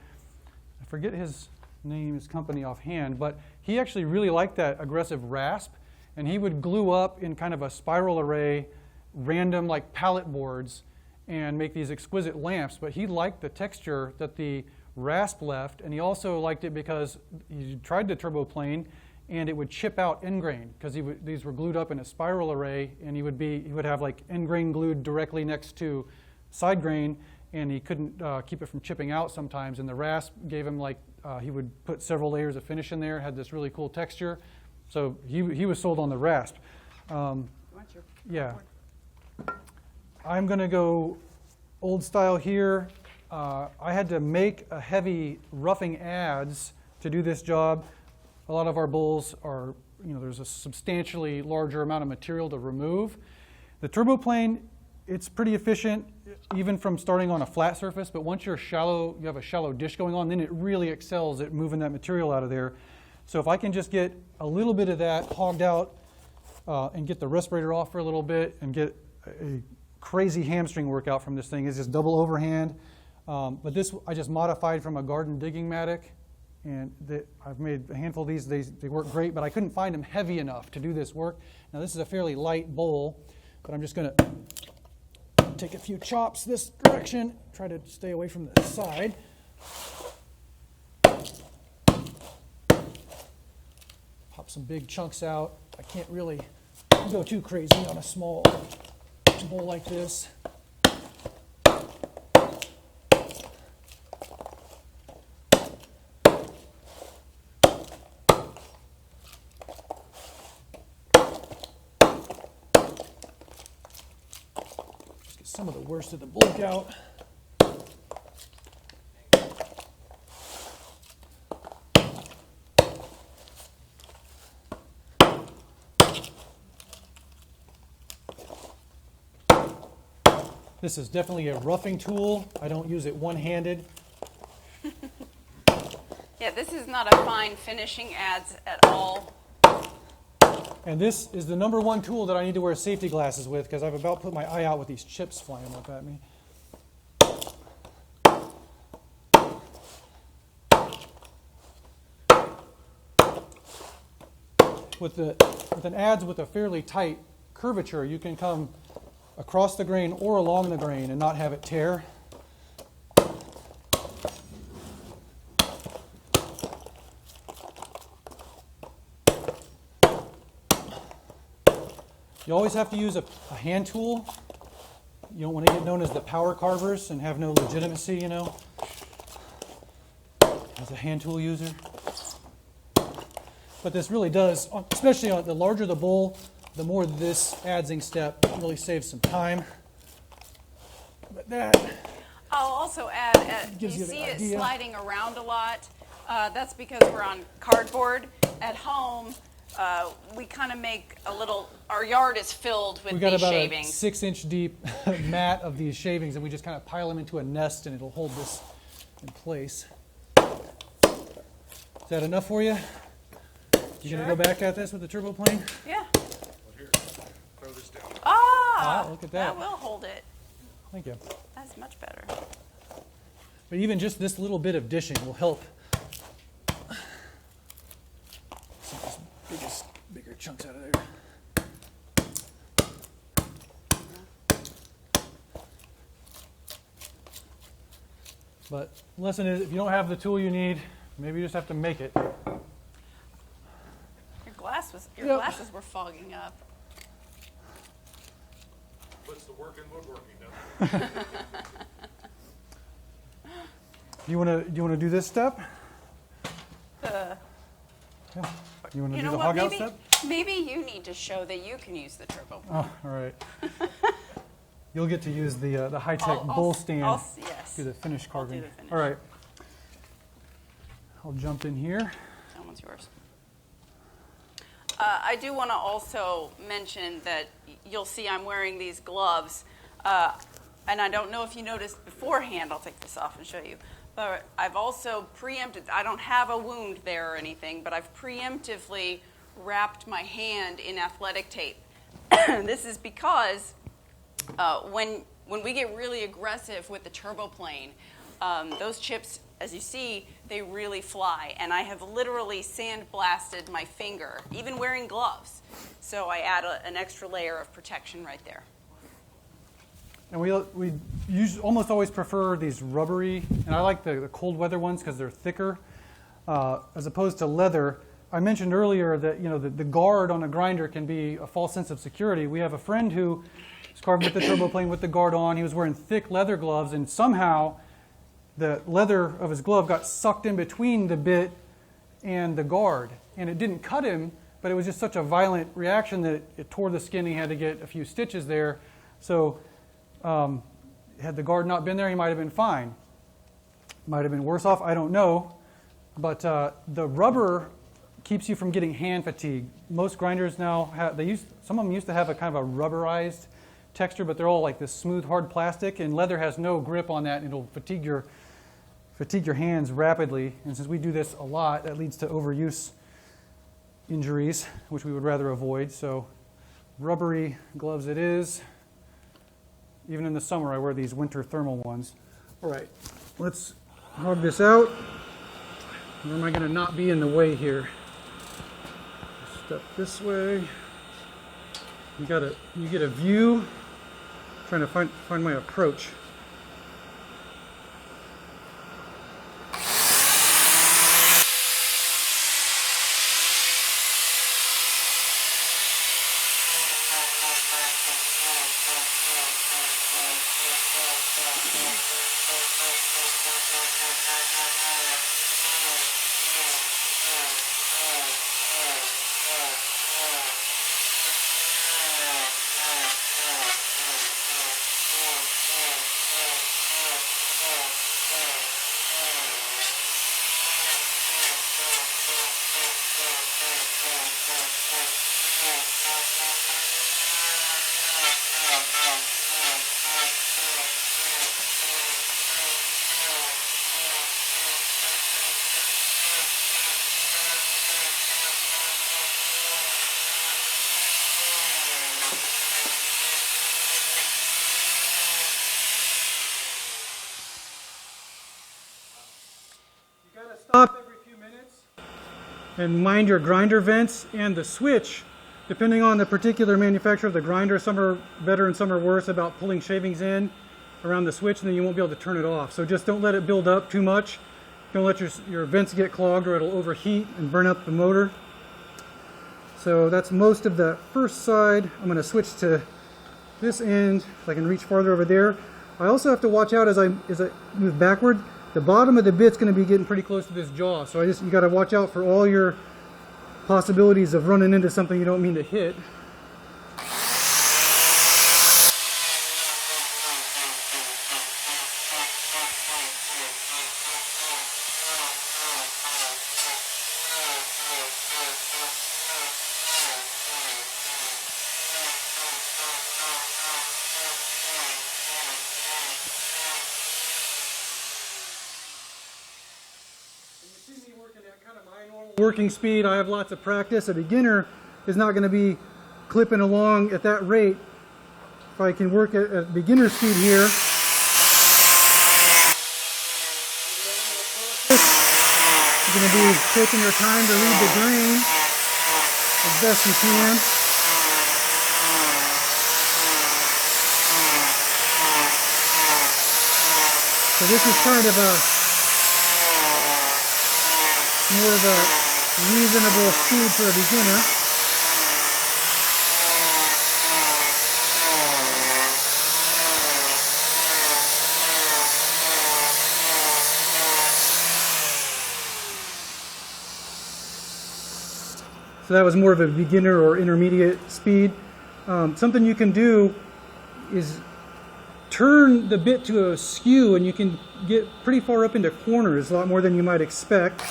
I forget his name, his company offhand, but he actually really liked that aggressive rasp, and he would glue up in kind of a spiral array random like pallet boards and make these exquisite lamps, but he liked the texture that the rasp left, and he also liked it because he tried the turbo plane and it would chip out end grain because these were glued up in a spiral array, and he would have like end grain glued directly next to side grain, and he couldn't keep it from chipping out sometimes, and the rasp gave him he would put several layers of finish in there, had this really cool texture, so he was sold on the rasp. Yeah. I'm going to go old style here. I had to make a heavy roughing adze to do this job. A lot of our bowls are, there's a substantially larger amount of material to remove. The turbo plane, it's pretty efficient, even from starting on a flat surface, but once you have a shallow dish going on, then it really excels at moving that material out of there. So if I can just get a little bit of that hogged out and get the respirator off for a little bit and get a crazy hamstring workout from this thing. It's just double overhand. But this I just modified from a garden digging mattock, and I've made a handful of these. They work great, but I couldn't find them heavy enough to do this work. Now this is a fairly light bowl, but I'm just going to take a few chops this direction, try to stay away from the side. Pop some big chunks out. I can't really go too crazy on a small bowl like this. some of the worst of the bulk out. This is definitely a roughing tool. I don't use it one-handed. Yeah, this is not a fine finishing adze at all. And this is the number one tool that I need to wear safety glasses with because I've about put my eye out with these chips flying up at me. With an adze with a fairly tight curvature, you can come across the grain or along the grain and not have it tear. You always have to use a hand tool. You don't want to get known as the power carvers and have no legitimacy, you know, as a hand tool user. But this really does, especially on the larger the bowl, the more this adzing step really saves some time. But that I'll also add, you Gives you the see it idea. sliding around a lot. That's because we're on cardboard. At home, we kind of make a little, our yard is filled with we got these about shavings. a 6-inch deep mat of these shavings, and we just kind of pile them into a nest, and it'll hold this in place. Is that enough for you? You gonna go back at this with the turbo plane? Yeah. Throw this down. Ah, look at that. will hold it. Thank you. That's much better. But even just this little bit of dishing will help. Some of these bigger chunks out of there. But the lesson is, if you don't have the tool you need, maybe you just have to make it. Your Yep. glasses were fogging up. Puts the work in woodworking, doesn't it? Do you want to do this step? Yeah. You want to You do know the what? hog out step? Maybe you need to show that you can use the turbo. Oh, all right. You'll get to use the high-tech bowl stand. Yes. Do the finish carving. the finish. All right. I'll jump in here. That one's yours. I do want to also mention that you'll see I'm wearing these gloves, and I don't know if you noticed beforehand. I'll take this off and show you. But I've also preempted. I don't have a wound there or anything, but I've preemptively wrapped my hand in athletic tape. This is because when we get really aggressive with the turbo plane, those chips, as you see, they really fly. And I have literally sandblasted my finger, even wearing gloves. So I add an extra layer of protection right there. And we almost always prefer these rubbery, and I like the cold weather ones because they're thicker, as opposed to leather. I mentioned earlier that the guard on a grinder can be a false sense of security. We have a friend who was carving with the turbo plane with the guard on. He was wearing thick leather gloves, and somehow the leather of his glove got sucked in between the bit and the guard. And it didn't cut him, but it was just such a violent reaction that it tore the skin. He had to get a few stitches there. So had the guard not been there, he might have been fine. Might have been worse off, I don't know. But the rubber keeps you from getting hand fatigue. Most grinders now some of them used to have a kind of a rubberized texture, but they're all like this smooth, hard plastic, and leather has no grip on that, and it'll fatigue your hands rapidly. And since we do this a lot, that leads to overuse injuries, which we would rather avoid. So rubbery gloves it is. Even in the summer, I wear these winter thermal ones. All right, let's hog this out. Where am I going to not be in the way here? Step this way. You get a view. Trying to find my approach. And mind your grinder vents and the switch, depending on the particular manufacturer of the grinder, some are better and some are worse about pulling shavings in around the switch, and then you won't be able to turn it off. So just don't let it build up too much. Don't let your vents get clogged or it'll overheat and burn up the motor. So that's most of the first side. I'm going to switch to this end so I can reach farther over there. I also have to watch out as I move backward. The bottom of the bit's going to be getting pretty close to this jaw, so you got to watch out for all your possibilities of running into something you don't mean to hit. Working speed, I have lots of practice. A beginner is not going to be clipping along at that rate. If I can work at beginner speed here, you're going to be taking your time to read the grain as best you can. So this is kind of more of a reasonable speed for a beginner. So that was more of a beginner or intermediate speed. Something you can do is turn the bit to a skew, and you can get pretty far up into corners, a lot more than you might expect.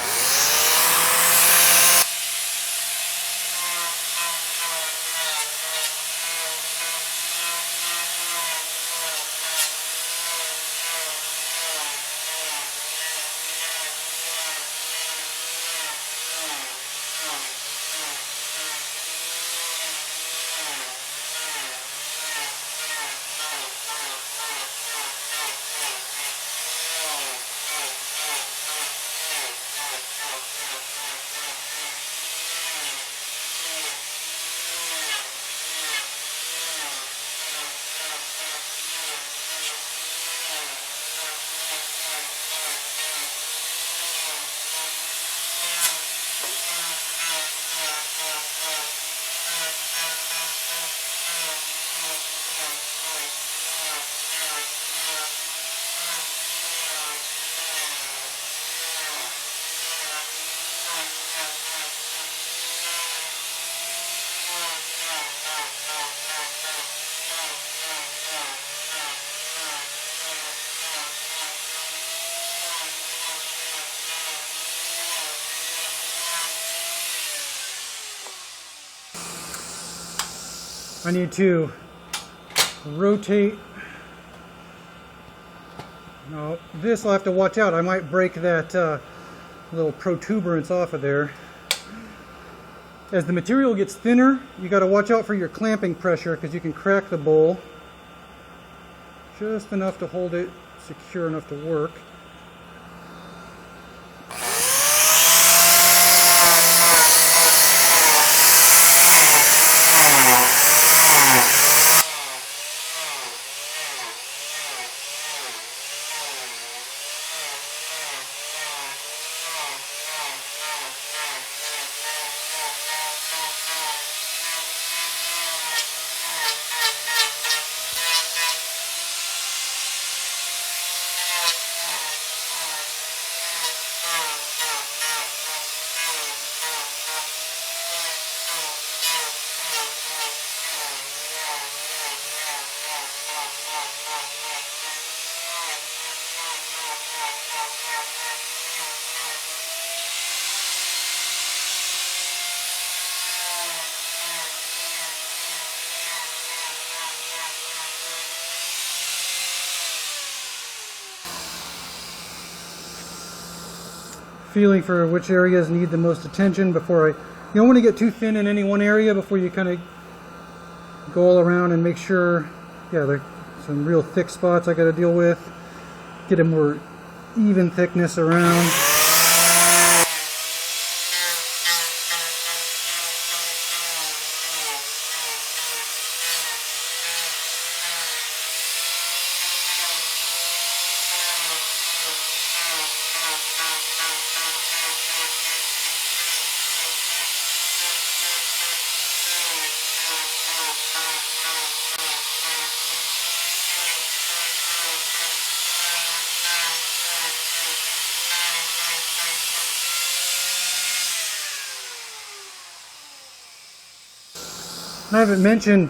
I need to rotate. No, this I'll have to watch out. I might break that little protuberance off of there. As the material gets thinner, you got to watch out for your clamping pressure because you can crack the bowl. Just enough to hold it secure enough to work. Feeling for which areas need the most attention before you don't want to get too thin in any one area before you kind of go all around and make sure, yeah, there's some real thick spots I got to deal with. Get a more even thickness around. I haven't mentioned,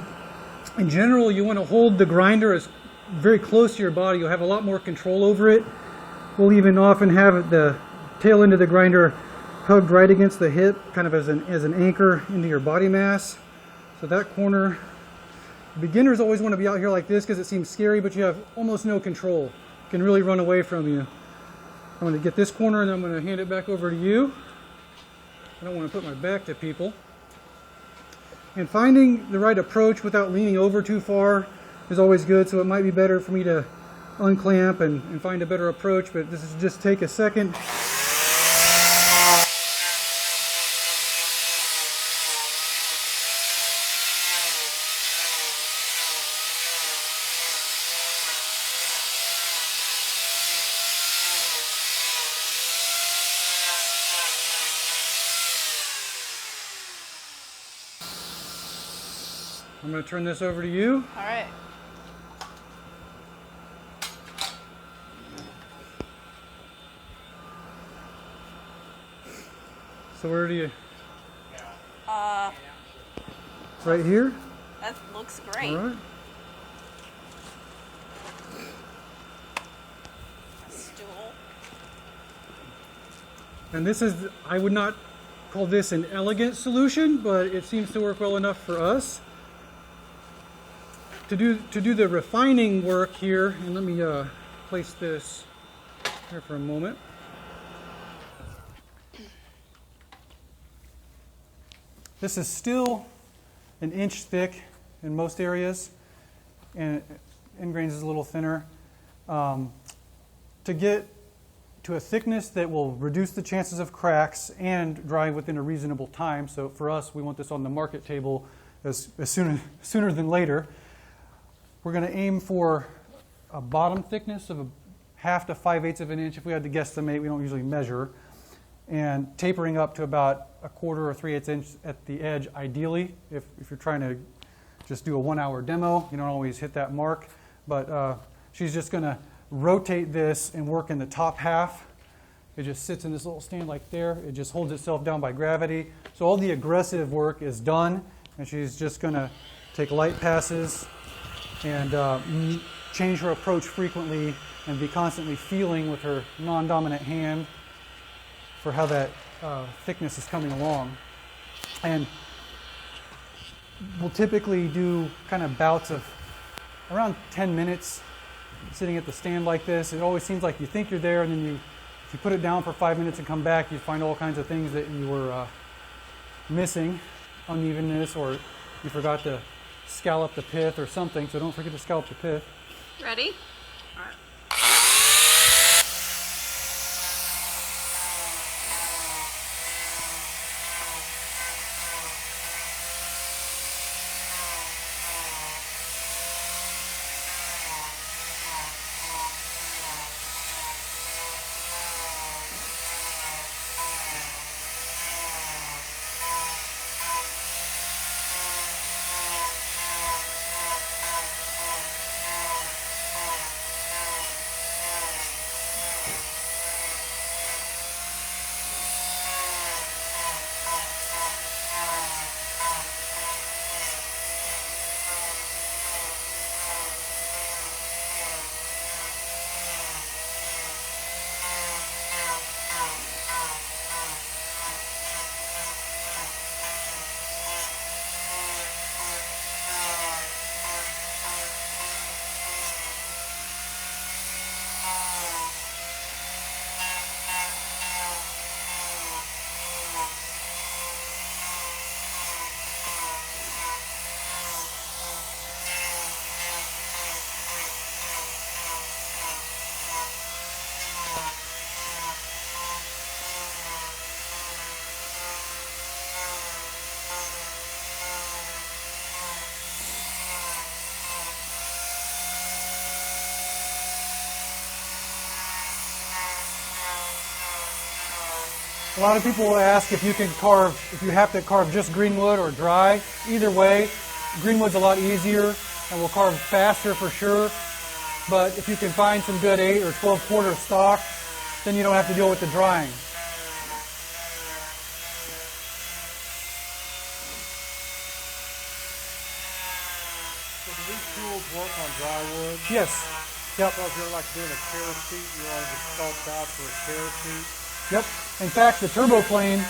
in general, you want to hold the grinder as very close to your body. You'll have a lot more control over it. We'll even often have the tail end of the grinder hugged right against the hip, kind of as an anchor into your body mass. So that corner, beginners always want to be out here like this because it seems scary, but you have almost no control. It can really run away from you. I'm going to get this corner and I'm going to hand it back over to you. I don't want to put my back to people. And finding the right approach without leaning over too far is always good, so it might be better for me to unclamp and find a better approach, but this is just take a second. I'm going to turn this over to you. All right. So where do you? Right here? That looks great. All right. A stool. And this is, I would not call this an elegant solution, but it seems to work well enough for us. To do the refining work here, and let me place this here for a moment. This is still an inch thick in most areas, and end grains is a little thinner. To get to a thickness that will reduce the chances of cracks and dry within a reasonable time, so for us, we want this on the market table as sooner than later. We're going to aim for a bottom thickness of 1/2 to 5/8 of an inch. If we had to guesstimate, we don't usually measure. And tapering up to about 1/4 or 3/8 inch at the edge, ideally. If you're trying to just do a 1-hour demo, you don't always hit that mark. But she's just going to rotate this and work in the top half. It just sits in this little stand like there. It just holds itself down by gravity. So all the aggressive work is done, and she's just going to take light passes and change her approach frequently and be constantly feeling with her non-dominant hand for how that thickness is coming along. And we'll typically do kind of bouts of around 10 minutes sitting at the stand like this. It always seems like you think you're there, and then if you put it down for 5 minutes and come back, you find all kinds of things that you were missing, unevenness, or you forgot to scallop the pith or something, so don't forget to scallop the pith. Ready? A lot of people will ask if you have to carve just greenwood or dry. Either way, greenwood's a lot easier and will carve faster for sure. But if you can find some good 8 or 12 quarter stock, then you don't have to deal with the drying. these tools work on dry wood? Yes. Yep. So if you're like doing a chair seat, you want to just sculpt out for a chair seat? Yep. In fact, the turbo plane,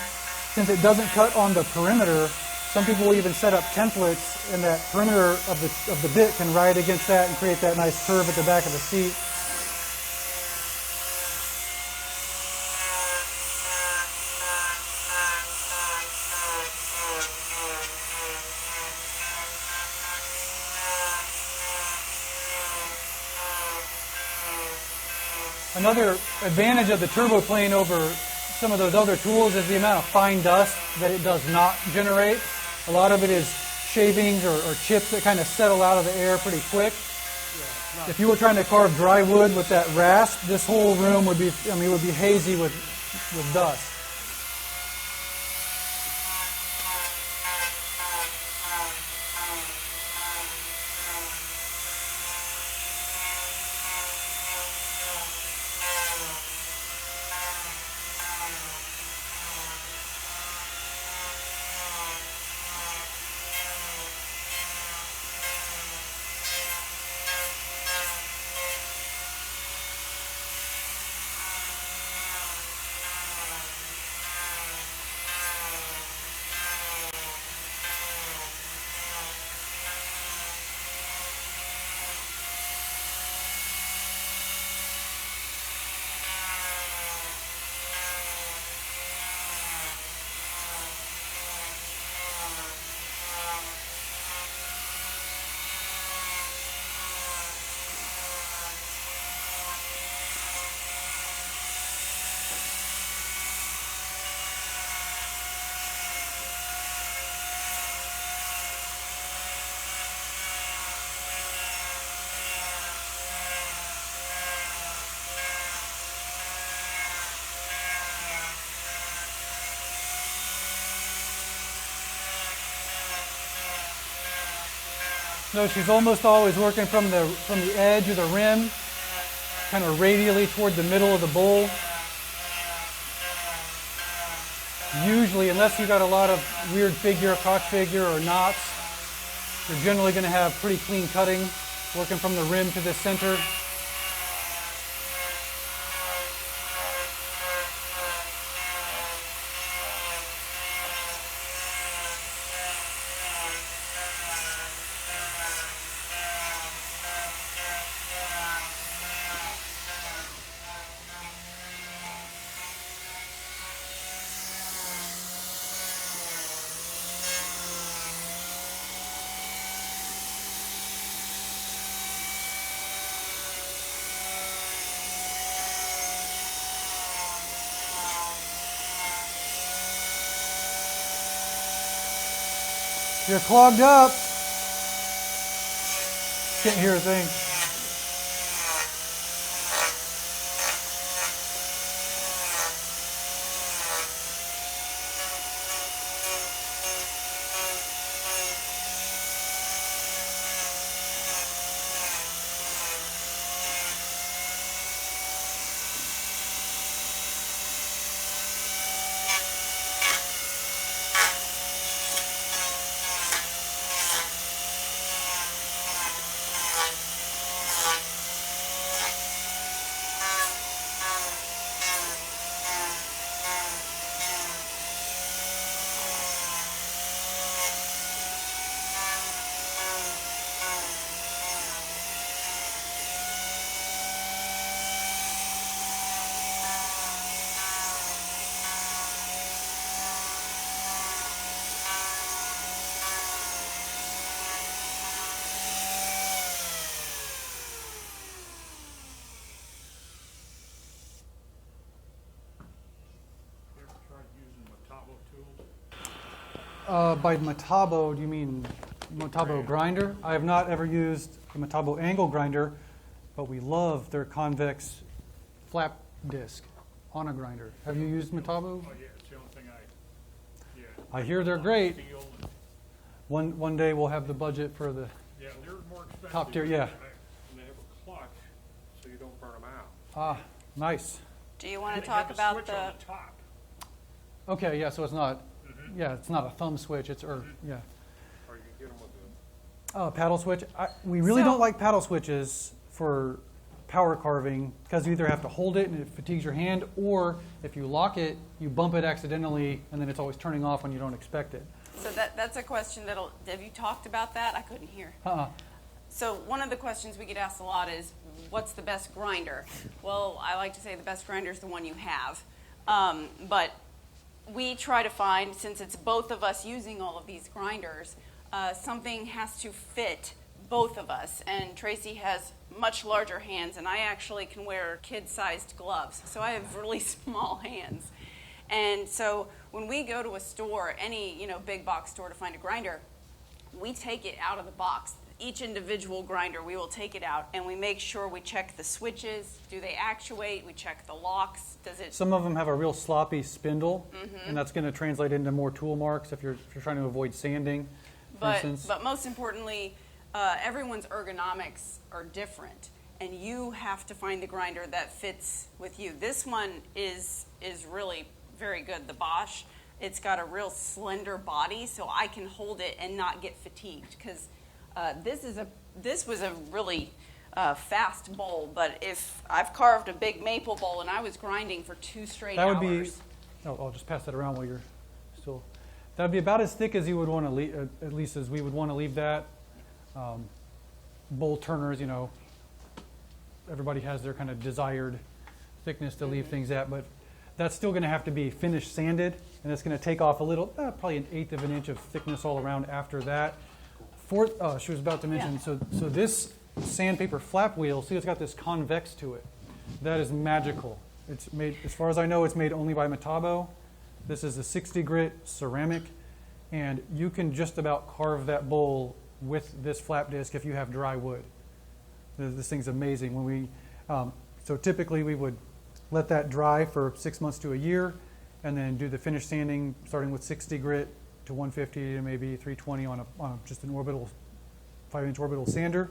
since it doesn't cut on the perimeter, some people will even set up templates, and that perimeter of the bit can ride against that and create that nice curve at the back of the seat. Another advantage of the turbo plane over some of those other tools is the amount of fine dust that it does not generate. A lot of it is shavings or chips that kind of settle out of the air pretty quick. If you were trying to carve dry wood with that rasp, this whole room would be, would be hazy with dust. So she's almost always working from the edge of the rim, kind of radially toward the middle of the bowl. Usually, unless you've got a lot of weird figure, cock figure, or knots, you're generally going to have pretty clean cutting, working from the rim to the center. You're clogged up. Can't hear a thing. By Metabo, do you mean Metabo grinder? I have not ever used a Metabo angle grinder, but we love their convex flap disc on a grinder. Have you used Metabo? Oh, yeah, it's the only thing I hear they're great. feel. One day we'll have the budget for the Yeah, they're more expensive. top tier. Yeah. And they have a clutch, so you don't burn them out. Ah, nice. Do you want to They have talk a about switch the, on the top. Okay, yeah. So it's not. Yeah, it's not a thumb switch. It's yeah. Or you can get them with Paddle switch. We really So- don't like paddle switches for power carving because you either have to hold it and it fatigues your hand, or if you lock it, you bump it accidentally and then it's always turning off when you don't expect it. So that's a question have you talked about that? I couldn't hear. So one of the questions we get asked a lot is, what's the best grinder? Well, I like to say the best grinder is the one you have. But we try to find, since it's both of us using all of these grinders, something has to fit both of us. And Tracy has much larger hands, and I actually can wear kid-sized gloves. So I have really small hands. And so when we go to a store, any big box store, to find a grinder, we take it out of the box. Each individual grinder, we will take it out, and we make sure we check the switches. Do they actuate? We check the locks. Does it? Some of them have a real sloppy spindle, and that's going to translate into more tool marks if you're trying to avoid sanding, for instance. But most importantly, everyone's ergonomics are different, and you have to find the grinder that fits with you. This one is really very good. The Bosch, it's got a real slender body, so I can hold it and not get fatigued, because this was a really fast bowl. But if I've carved a big maple bowl and I was grinding for 2 straight That hours, would be, I'll just pass that around while you're still, that would be about as thick as you would want to leave, at least as we would want to leave that. Bowl turners, everybody has their kind of desired thickness to leave things at, but that's still going to have to be finished sanded, and it's going to take off a little, probably 1/8 of an inch of thickness all around after that. She was about to mention, Yeah. so this sandpaper flap wheel, see, it's got this convex to it. That is magical. It's made, as far as I know, it's made only by Metabo. This is a 60 grit ceramic, and you can just about carve that bowl with this flap disc if you have dry wood. This thing's amazing. When we, so typically we would let that dry for 6 months to a year, and then do the finish sanding, starting with 60 grit to 150 to maybe 320 on just an orbital, 5-inch orbital sander.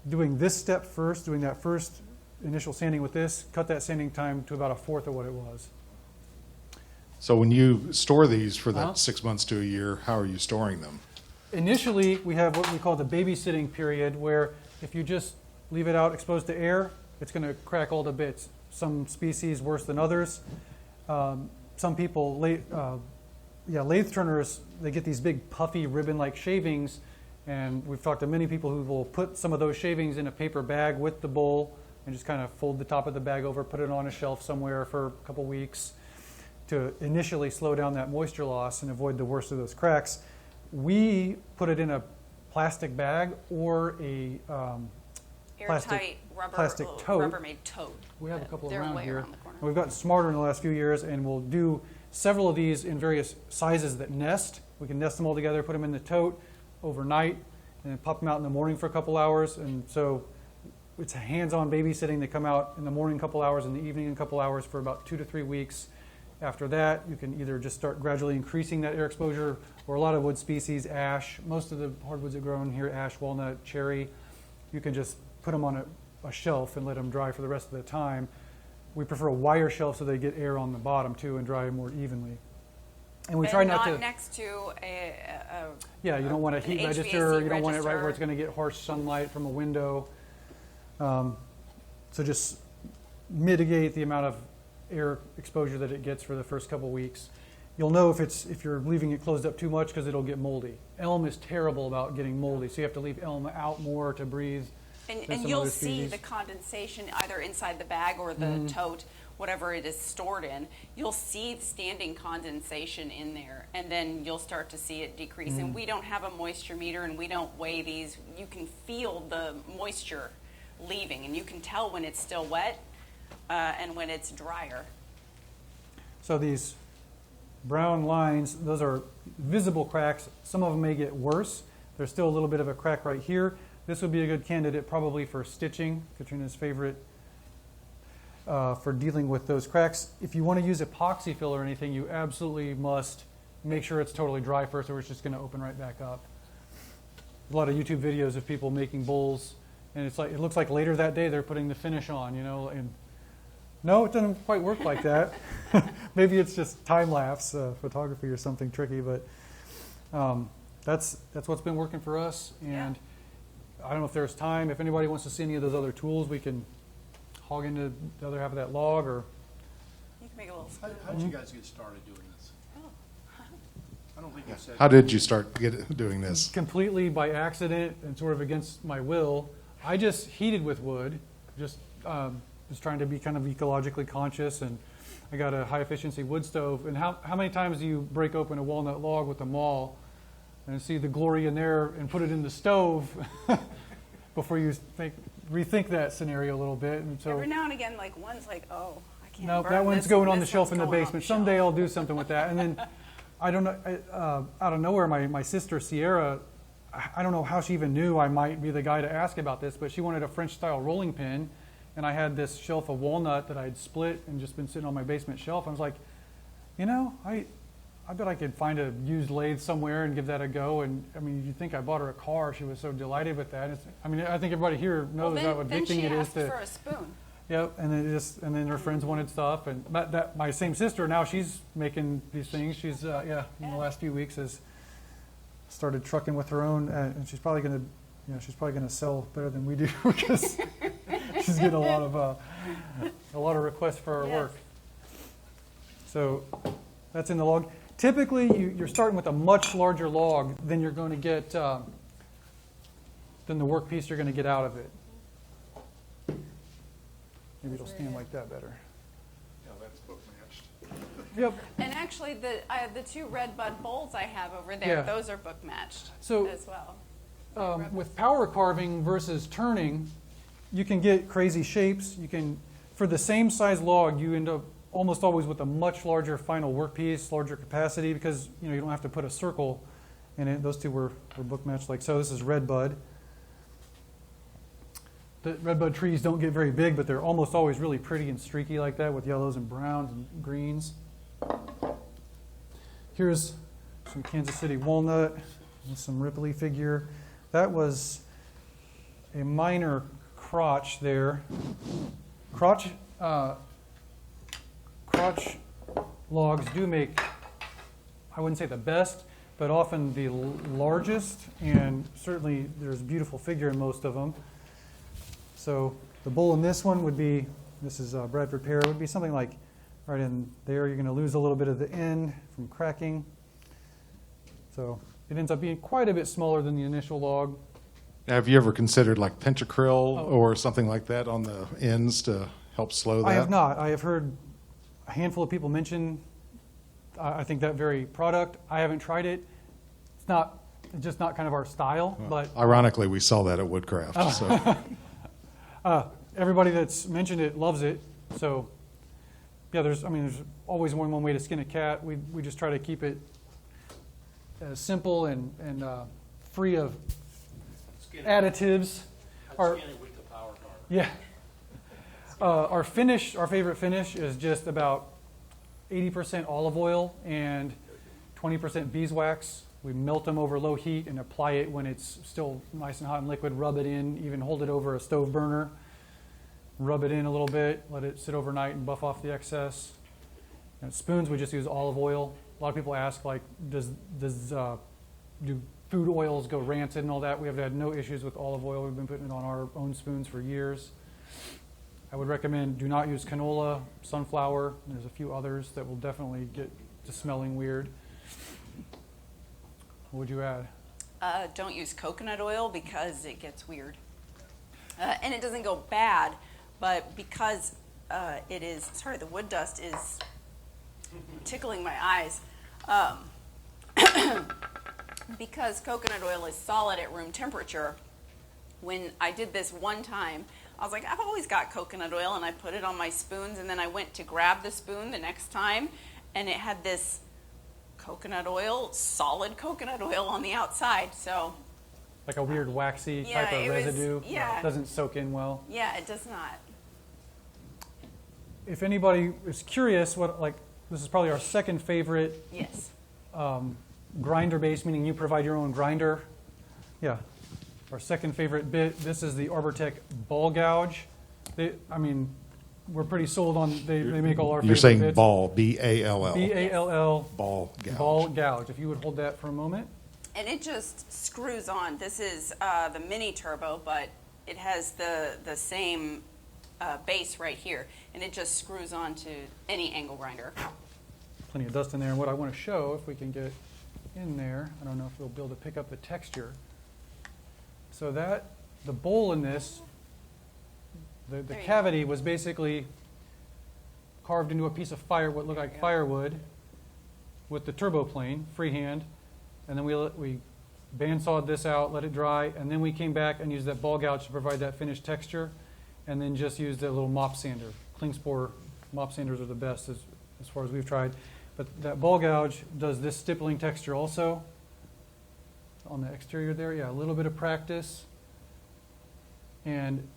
Doing this step first, doing that first initial sanding with this, cut that sanding time to about 1/4 of what it was. So when you store these for that 6 months to a year, how are you storing them? Initially, we have what we call the babysitting period, where if you just leave it out exposed to air, it's going to crack all to bits. Some species worse than others. Some people, lathe turners, they get these big puffy ribbon-like shavings, and we've talked to many people who will put some of those shavings in a paper bag with the bowl and just kind of fold the top of the bag over, put it on a shelf somewhere for a couple weeks to initially slow down that moisture loss and avoid the worst of those cracks. We put it in a plastic bag or a airtight plastic tote. Rubbermaid tote. We have a couple They're around way here. around the corner. We've gotten smarter in the last few years, and we'll do several of these in various sizes that nest. We can nest them all together, put them in the tote overnight, and then pop them out in the morning for a couple hours. And so it's hands-on babysitting. They come out in the morning a couple hours, in the evening a couple hours for about 2 to 3 weeks. After that, you can either just start gradually increasing that air exposure, or a lot of wood species, ash, most of the hardwoods that grow in here, ash, walnut, cherry, you can just put them on a shelf and let them dry for the rest of the time. We prefer a wire shelf so they get air on the bottom too and dry more evenly. And we try not to next to you don't want a an heat HVAC register. You don't want it right register. where it's going to get harsh sunlight from a window. So just mitigate the amount of air exposure that it gets for the first couple weeks. You'll know if you're leaving it closed up too much because it'll get moldy. Elm is terrible about getting moldy, so you have to leave elm out more to breathe. And some you'll other see species. the condensation either inside the bag or the tote, whatever it is stored in. You'll see standing condensation in there, and then you'll start to see it decrease. And we don't have a moisture meter, and we don't weigh these. You can feel the moisture leaving, and you can tell when it's still wet and when it's drier. So these brown lines, those are visible cracks. Some of them may get worse. There's still a little bit of a crack right here. This would be a good candidate probably for stitching, Katrina's favorite, for dealing with those cracks. If you want to use epoxy fill or anything, you absolutely must make sure it's totally dry first, or it's just going to open right back up. There's a lot of YouTube videos of people making bowls, and it looks like later that day they're putting the finish on, and no, it doesn't quite work like that. Maybe it's just time-lapse photography or something tricky, but that's what's been working for us. And Yeah. I don't know if there's time. If anybody wants to see any of those other tools, we can hog into the other half of that log, or You can make a little spoon. How did you guys get started doing this? I don't think you said. How did you start doing this? completely by accident and sort of against my will. I just heated with wood, just trying to be kind of ecologically conscious, and I got a high efficiency wood stove. And how many times do you break open a walnut log with a maul and see the glory in there and put it in the stove before you rethink that scenario a little bit? And so Every now and again, like one's like, oh, I can't no, burn that one's this, going and on the this shelf in one's the going on basement. the shelf. Someday I'll do something with that. And then I don't know, out of nowhere, my sister Sierra, I don't know how she even knew I might be the guy to ask about this, but she wanted a French style rolling pin, and I had this shelf of walnut that I'd split and just been sitting on my basement shelf. I was like, you know, I bet I could find a used lathe somewhere and give that a go. And I mean, you'd think I bought her a car. She was so delighted with that. I mean, I think everybody here knows Well, how then addicting she it is asked to. for a spoon. Yep, and then her friends wanted stuff, and my same sister now, she's making these things. She's in the last few weeks has started trucking with her own, and she's probably gonna sell better than we do because she's getting a lot of requests for our Yes. work. So that's in the log. Typically, you're starting with a much larger log than you're going to get than the workpiece you're going to get out of it. Maybe it'll stand like that better. Yeah, that's book matched. Yep. And actually, the two red bud bowls I have over there, Yeah. those are book matched So, as well. With power carving versus turning, you can get crazy shapes. You can, for the same size log, you end up almost always with a much larger final workpiece, larger capacity, because you don't have to put a circle in it. Those two were book matched like so. This is red bud. The red bud trees don't get very big, but they're almost always really pretty and streaky like that with yellows and browns and greens. Here's some Kansas City walnut and some Ripley figure. That was a minor crotch there. Crotch logs do make, I wouldn't say the best, but often the largest, and certainly there's beautiful figure in most of them. So the bowl in this one would be, this is Bradford pear, would be something like right in there. You're going to lose a little bit of the end from cracking. So it ends up being quite a bit smaller than the initial log. Have you ever considered like pentacryl Oh. or something like that on the ends to help slow that? I have not. I have heard a handful of people mention, I think, that very product. I haven't tried it. It's just not kind of our style, but Ironically, we sell that at Woodcraft. Oh. So everybody that's mentioned it loves it. So yeah, there's always one way to skin a cat. We just try to keep it simple and free of additives. Yeah. Our favorite finish is just about 80% olive oil and 20% beeswax. We melt them over low heat and apply it when it's still nice and hot and liquid. Rub it in, even hold it over a stove burner. Rub it in a little bit, let it sit overnight and buff off the excess. And spoons, we just use olive oil. A lot of people ask, like, do food oils go rancid and all that? We have had no issues with olive oil. We've been putting it on our own spoons for years. I would recommend do not use canola, sunflower. There's a few others that will definitely get to smelling weird. What would you add? Don't use coconut oil because it gets weird. And it doesn't go bad, but because the wood dust is tickling my eyes. Because coconut oil is solid at room temperature, when I did this one time, I was like, I've always got coconut oil, and I put it on my spoons, and then I went to grab the spoon the next time, and it had this solid coconut oil on the outside. So Like a weird waxy Yeah, type of it was- residue. yeah. It doesn't soak in well. yeah, it does not. If anybody is curious, this is probably our second favorite Yes. grinder base, meaning you provide your own grinder. Yeah. Our second favorite bit, this is the Arbortech ball gouge. We're pretty sold on, they make all our you're favorite saying bits. B-A-L-L. B-A-L-L, Ball gouge. ball gouge. If you would hold that for a moment. and it just screws on. This is the mini turbo, but it has the same base right here, and it just screws on to any angle grinder. Plenty of dust in there. And what I want to show, if we can get in there, I don't know if we'll be able to pick up the texture. So that, the bowl in this, the There you cavity was basically carved into a piece of what looked like firewood with the turbo plane, freehand, and then we bandsawed this out, let it dry, and then we came back and used that ball gouge to provide that finished texture, and then just used a little mop sander. Klingspor mop sanders are the best as far as we've tried. But that ball gouge does this stippling texture also on the exterior there. Yeah, a little bit of practice. And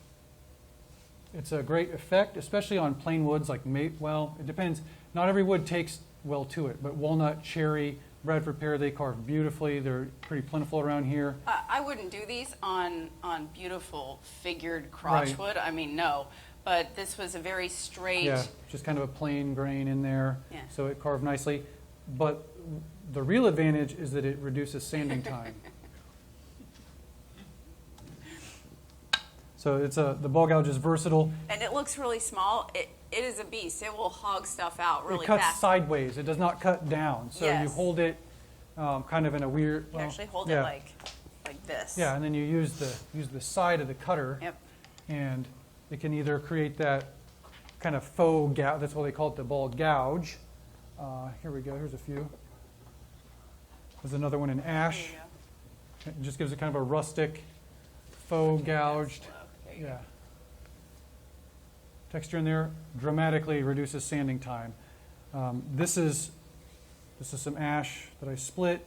it's a great effect, especially on plain woods like well, it depends. Not every wood takes well to it, but walnut, cherry, Bradford pear, they carve beautifully. They're pretty plentiful around here. I wouldn't do these on beautiful figured crotchwood. I mean, no. But this was a very straight. Yeah, just kind of a plain grain in there. Yeah. So it carved nicely. But the real advantage is that it reduces sanding time. So it's the ball gouge is versatile. And it looks really small. It is a beast. It will hog stuff out really It cuts fast. sideways. It does not cut down. So you Yes. hold it kind of in a weird. You actually hold yeah. it like this. Yeah, and then you use the side of the cutter. Yep. And it can either create that kind of faux gouge. That's why they call it the ball gouge. Here we go. Here's a few. There's another one in ash. There you It just gives it kind of a rustic, faux gouged. There you Yeah. Texture in there dramatically reduces sanding time. This is some ash that I split,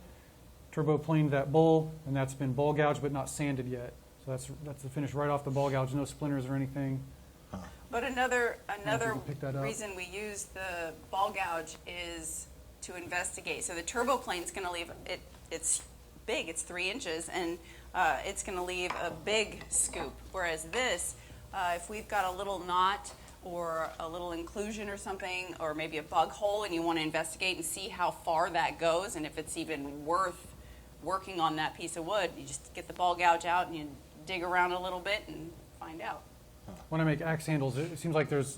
turbo planed that bowl, and that's been ball gouged but not sanded yet. So that's the finish right off the ball gouge, no splinters or anything. But another can pick that up. reason we use the ball gouge is to investigate. So the turbo plane's going to leave it. It's big. It's 3 inches, and it's going to leave a big scoop. Whereas this, if we've got a little knot or a little inclusion or something, or maybe a bug hole, and you want to investigate and see how far that goes, and if it's even worth working on that piece of wood, you just get the ball gouge out and you dig around a little bit and find out. When I make axe handles, it seems like there's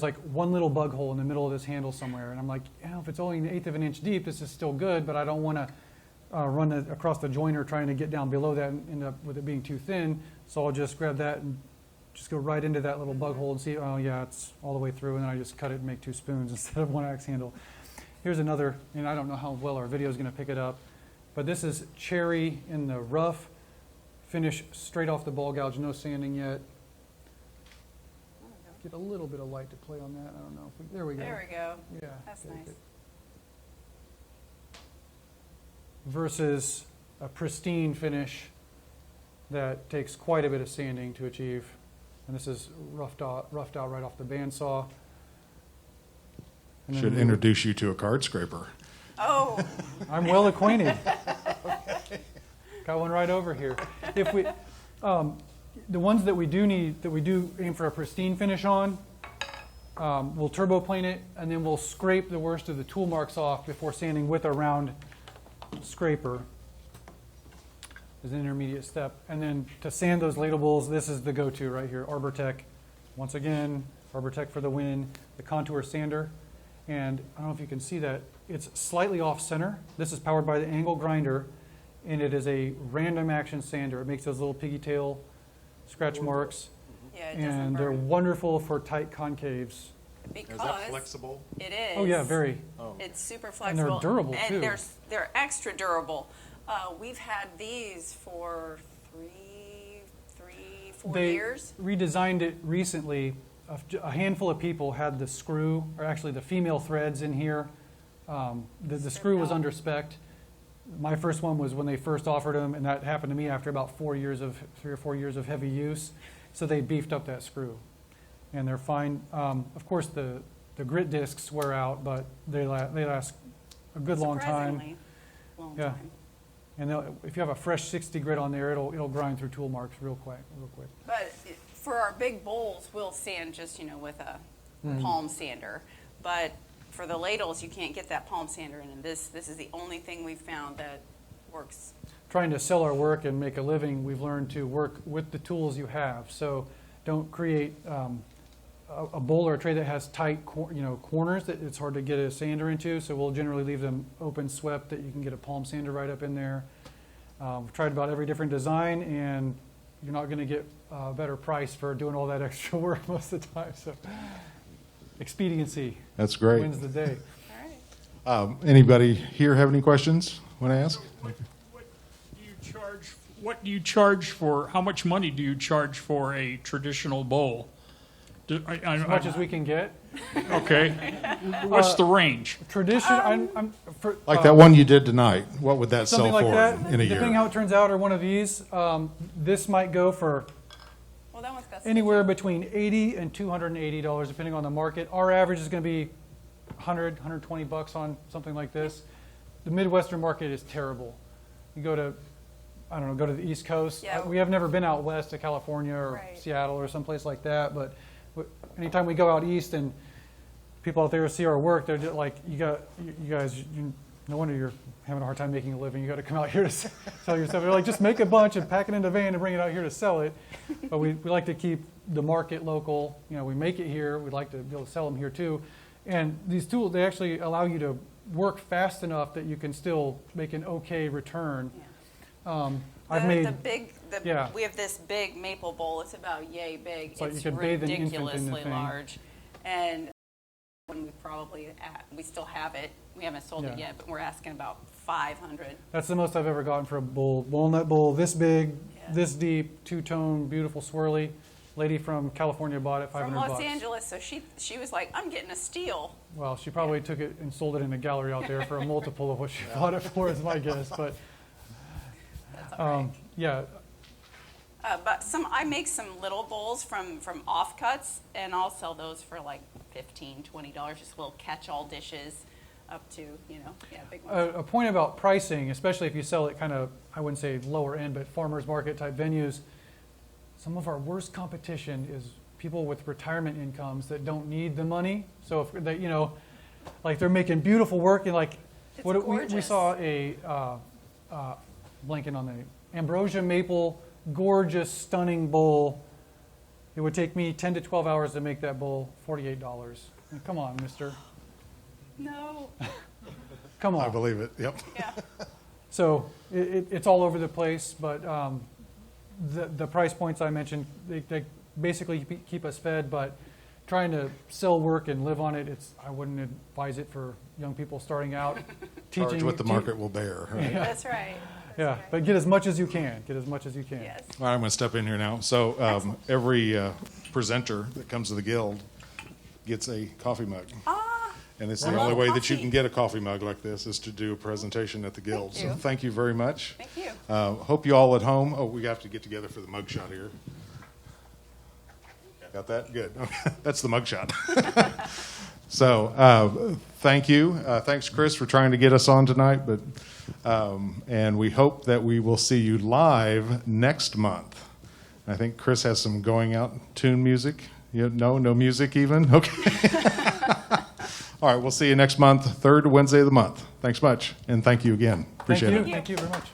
like one little bug hole in the middle of this handle somewhere, and I'm like, if it's only 1/8 of an inch deep, this is still good, but I don't want to run it across the joiner trying to get down below that and end up with it being too thin. So I'll just grab that and just go right into that little bug hole and see, oh yeah, it's all the way through, and then I just cut it and make 2 spoons instead of 1 axe handle. Here's another, and I don't know how well our video is going to pick it up, but this is cherry in the rough, finish straight off the ball gouge, no sanding yet. Get a little bit of light to play on that. I don't know. There we go. There we go. Yeah. That's okay, nice. good. Versus a pristine finish that takes quite a bit of sanding to achieve. And this is roughed out right off the bandsaw. And then Should introduce you to a card scraper. Oh, I'm well acquainted. Got one right over here. If we, the ones that we do aim for a pristine finish on, we'll turbo plane it, and then we'll scrape the worst of the tool marks off before sanding with a round scraper. Is an intermediate step. And then to sand those ladle bowls, this is the go-to right here, ArborTech. Once again, ArborTech for the win. The contour sander. And I don't know if you can see that. It's slightly off center. This is powered by the angle grinder, and it is a random action sander. It makes those little piggy tail scratch marks. yeah, it doesn't And they're burn. wonderful for tight concaves. Because Is that flexible? it is. Oh yeah, very. It's super And flexible. they're durable, and too. they're extra durable. We've had these for 4 They years. redesigned it recently. A handful of people had the screw, or actually the female threads in here. The screw was under spec'd. My first one was when they first offered them, and that happened to me after about 3 or 4 years of heavy use. So they beefed up that screw, and they're fine. Of course, the grit discs wear out, but they last a good long time. Surprisingly long Yeah. time. And if you have a fresh 60 grit on there, it'll grind through tool marks real quick. But for our big bowls, we'll sand just with a Mm-hmm. palm sander. But for the ladles, you can't get that palm sander in, and this is the only thing we've found that works. Trying to sell our work and make a living, we've learned to work with the tools you have. So don't create a bowl or a tray that has tight corners that it's hard to get a sander into. So we'll generally leave them open, swept, that you can get a palm sander right up in there. We've tried about every different design, and you're not going to get a better price for doing all that extra work most of the time. So expediency That's great. wins the day. All right. Anybody here have any questions? Want to ask? What do you charge for, how much money do you charge for a traditional bowl? As much as we can get. Okay. What's the range? Like that one you did tonight, what would that Something sell like for that. in a Depending year? how it turns out, or one of these, this might go for Well, that one's got anywhere between $80 and $280, depending on the market. Our average is going to be 100, 120 bucks on something like this. The Midwestern market is terrible. You go to, I don't know, go to the East Coast. Yeah. We have never been out west to California or Right. Seattle or someplace like that, but anytime we go out east and people out there see our work, they're just like, you guys, no wonder you're having a hard time making a living. You got to come out here to sell your stuff. They're like, just make a bunch and pack it in a van and bring it out here to sell it. But we like to keep the market local. You know, we make it here. We'd like to be able to sell them here too. And these tools, they actually allow you to work fast enough that you can still make an okay return. I've made yeah. We have this big maple bowl. It's about yay big. So you It's could bathe an infant in the ridiculously thing. large, and when we still have it. We haven't sold it Yeah. yet, but we're asking about 500. That's the most I've ever gotten for a bowl. Walnut bowl this big, Yeah. this deep, two-tone, beautiful swirly. Lady from California bought it, 500 From Los bucks. Angeles, so she was like, I'm getting a steal. Well, she probably took it and sold it in a gallery out there for a multiple of what she bought it for, is my guess. But That's all right. yeah, But I make some little bowls from offcuts, and I'll sell those for like $15, $20, just little catch-all dishes up to, big ones. a point about pricing, especially if you sell it kind of, I wouldn't say lower end, but farmers market type venues. Some of our worst competition is people with retirement incomes that don't need the money. So if they, like they're making beautiful work, and like It's we gorgeous. saw a blanking on the ambrosia maple, gorgeous, stunning bowl. It would take me 10 to 12 hours to make that bowl, $48. Come on, mister. No. Come on. I believe it, yep. Yeah. So it's all over the place, but the price points I mentioned, they basically keep us fed, but trying to sell work and live on it, I wouldn't advise it for young people starting out. Charge what the market will bear. Right? That's right. Yeah, but get as much as you can. Get as much as you can. Yes. All right, I'm going to step in here now. So every presenter that comes to the Guild gets a coffee mug. And it's the I only love way that you coffee. can get a coffee mug like this is to do a presentation at the Guild. Thank you. So thank you very much. Thank you. Hope you all at home. Oh, we have to get together for the mug shot here. Got that? Good. That's the mug shot. So thank you. Thanks, Chris, for trying to get us on tonight. But and we hope that we will see you live next month. I think Chris has some going out tune music. No music even? Okay. All right, we'll see you next month, third Wednesday of the month. Thanks much, and thank you again. Appreciate it. Thank you very much.